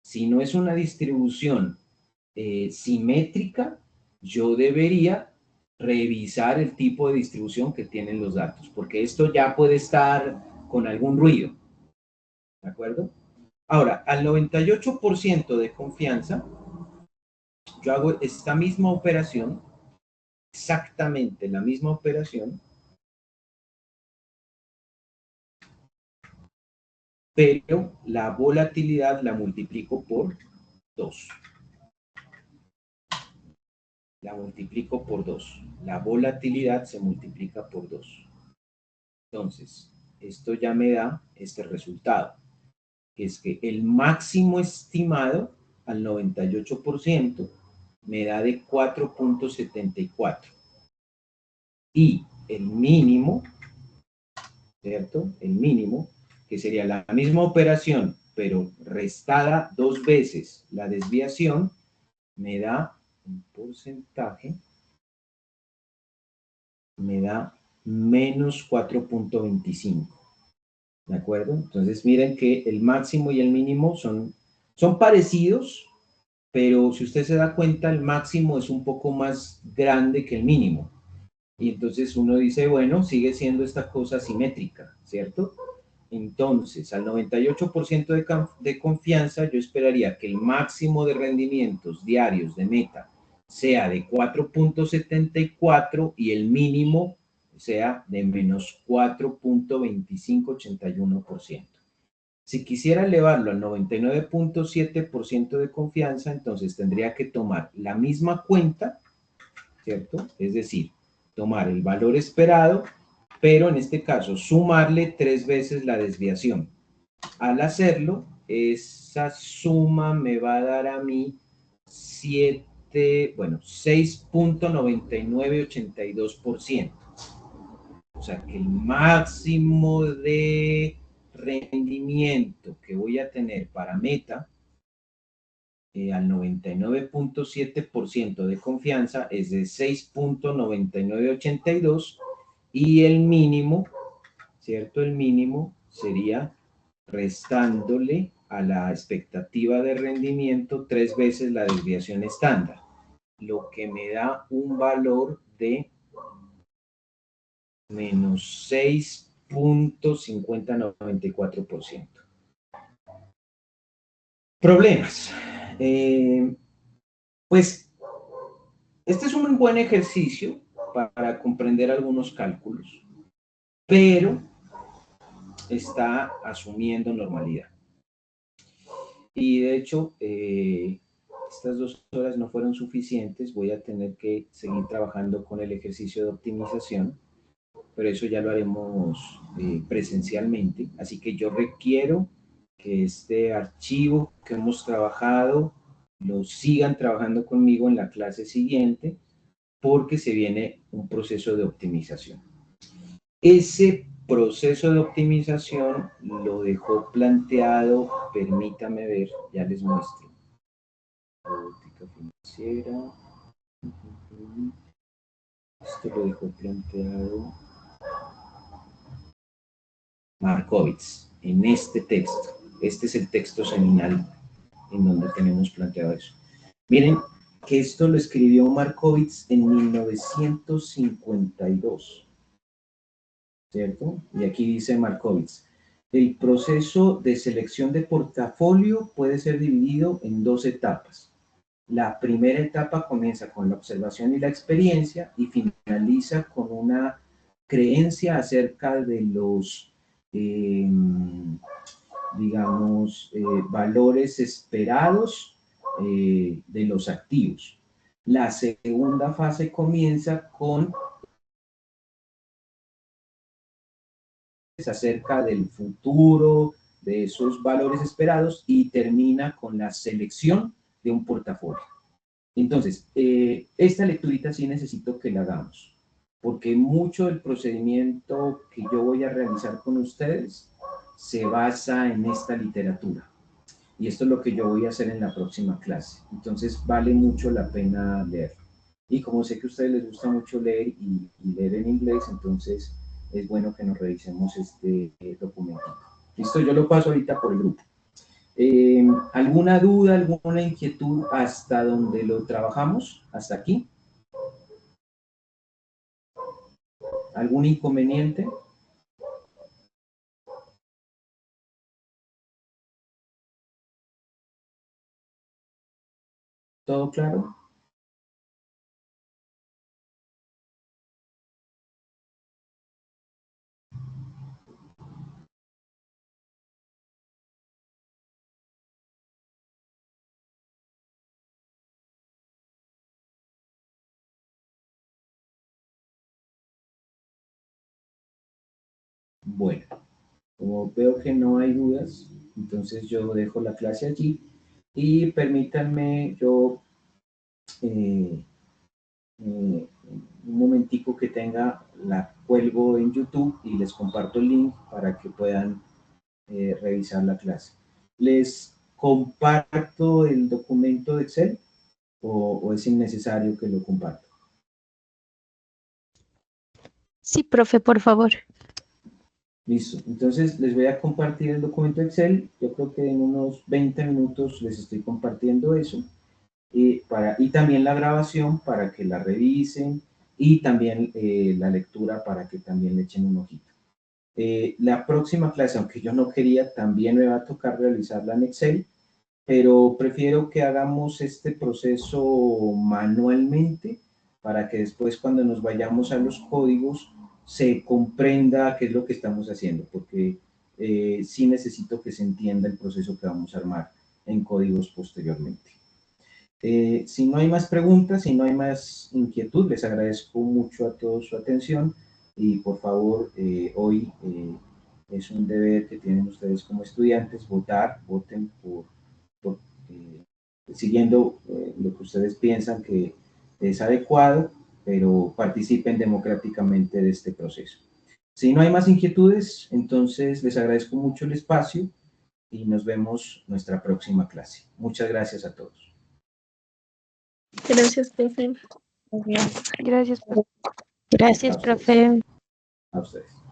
si no es una distribución simétrica, yo debería revisar el tipo de distribución que tienen los datos, porque esto ya puede estar con algún ruido. ¿De acuerdo? Ahora, al 98% de confianza, yo hago esta misma operación, exactamente la misma operación, pero la volatilidad la multiplico por 2. La multiplico por 2. La volatilidad se multiplica por 2. Entonces, esto ya me da este resultado, que es que el máximo estimado al 98% me da de 4.74. Y el mínimo, ¿cierto? El mínimo, que sería la misma operación, pero restada 2 veces la desviación, me da un porcentaje, me da menos 4.25. ¿De acuerdo? Entonces miren que el máximo y el mínimo son parecidos, pero si usted se da cuenta, el máximo es un poco más grande que el mínimo. Y entonces uno dice, bueno, sigue siendo esta cosa simétrica, ¿cierto? Entonces, al 98% de confianza, yo esperaría que el máximo de rendimientos diarios de meta sea de 4.74 y el mínimo sea de menos 4.2581%. Si quisiera elevarlo al 99.7% de confianza, entonces tendría que tomar la misma cuenta, ¿cierto? Es decir, tomar el valor esperado, pero en este caso sumarle 3 veces la desviación. Al hacerlo, esa suma me va a dar a mí 6.9982%. O sea que el máximo de rendimiento que voy a tener para meta al 99.7% de confianza es de 6.9982 y el mínimo, ¿cierto? El mínimo sería restándole a la expectativa de rendimiento 3 veces la desviación estándar, lo que me da un valor de menos 6.5094%. Problemas. Pues este es un buen ejercicio para comprender algunos cálculos, pero está asumiendo normalidad. Y de hecho, estas 2 horas no fueron suficientes. Voy a tener que seguir trabajando con el ejercicio de optimización pero eso ya lo haremos presencialmente. Así que yo requiero que este archivo que hemos trabajado lo sigan trabajando conmigo en la clase siguiente, porque se viene un proceso de optimización. Ese proceso de optimización lo dejó planteado, permítame ver, ya les muestro. Política financiera. Esto lo dejó planteado Markowitz en este texto. Este es el texto seminal en donde tenemos planteado eso. Miren que esto lo escribió Markowitz en 1952, ¿cierto? Y aquí dice Markowitz: el proceso de selección de portafolio puede ser dividido en dos etapas. La primera etapa comienza con la observación y la experiencia y finaliza con una creencia acerca de los valores esperados de los activos. La segunda fase comienza con acerca del futuro, de esos valores esperados, y termina con la selección de un portafolio. Entonces, esta lecturita sí necesito que la hagamos, porque mucho del procedimiento que yo voy a realizar con ustedes se basa en esta literatura. Y esto es lo que yo voy a hacer en la próxima clase. Entonces, vale mucho la pena leer. Y como sé que a ustedes les gusta mucho leer y leer en inglés, entonces es bueno que nos revisemos este documento. Listo, yo lo paso ahorita por el grupo. ¿Alguna duda, alguna inquietud hasta donde lo trabajamos? ¿Hasta aquí? ¿Algún inconveniente? ¿Todo claro? Bueno, como veo que no hay dudas, entonces yo dejo la clase allí y permítanme yo un momentico que tenga, la cuelgo en YouTube y les comparto el link para que puedan revisar la clase. ¿Les comparto el documento de Excel o es innecesario que lo comparta? Sí, profe, por favor. Listo, entonces les voy a compartir el documento Excel. Yo creo que en unos 20 minutos les estoy compartiendo eso. Y también la grabación para que la revisen, y también la lectura para que también le echen un ojito. La próxima clase, aunque yo no quería, también me va a tocar realizarla en Excel, pero prefiero que hagamos este proceso manualmente para que después, cuando nos vayamos a los códigos, se comprenda qué es lo que estamos haciendo, porque sí necesito que se entienda el proceso que vamos a armar en códigos posteriormente. Si no hay más preguntas, si no hay más inquietud, les agradezco mucho a todos su atención y por favor, hoy es un deber que tienen ustedes como estudiantes: voten siguiendo lo que ustedes piensan que es adecuado, pero participen democráticamente de este proceso. Si no hay más inquietudes, entonces les agradezco mucho el espacio y nos vemos nuestra próxima clase. Muchas gracias a todos. Gracias, profe. Gracias, profe. Gracias, profe. A ustedes.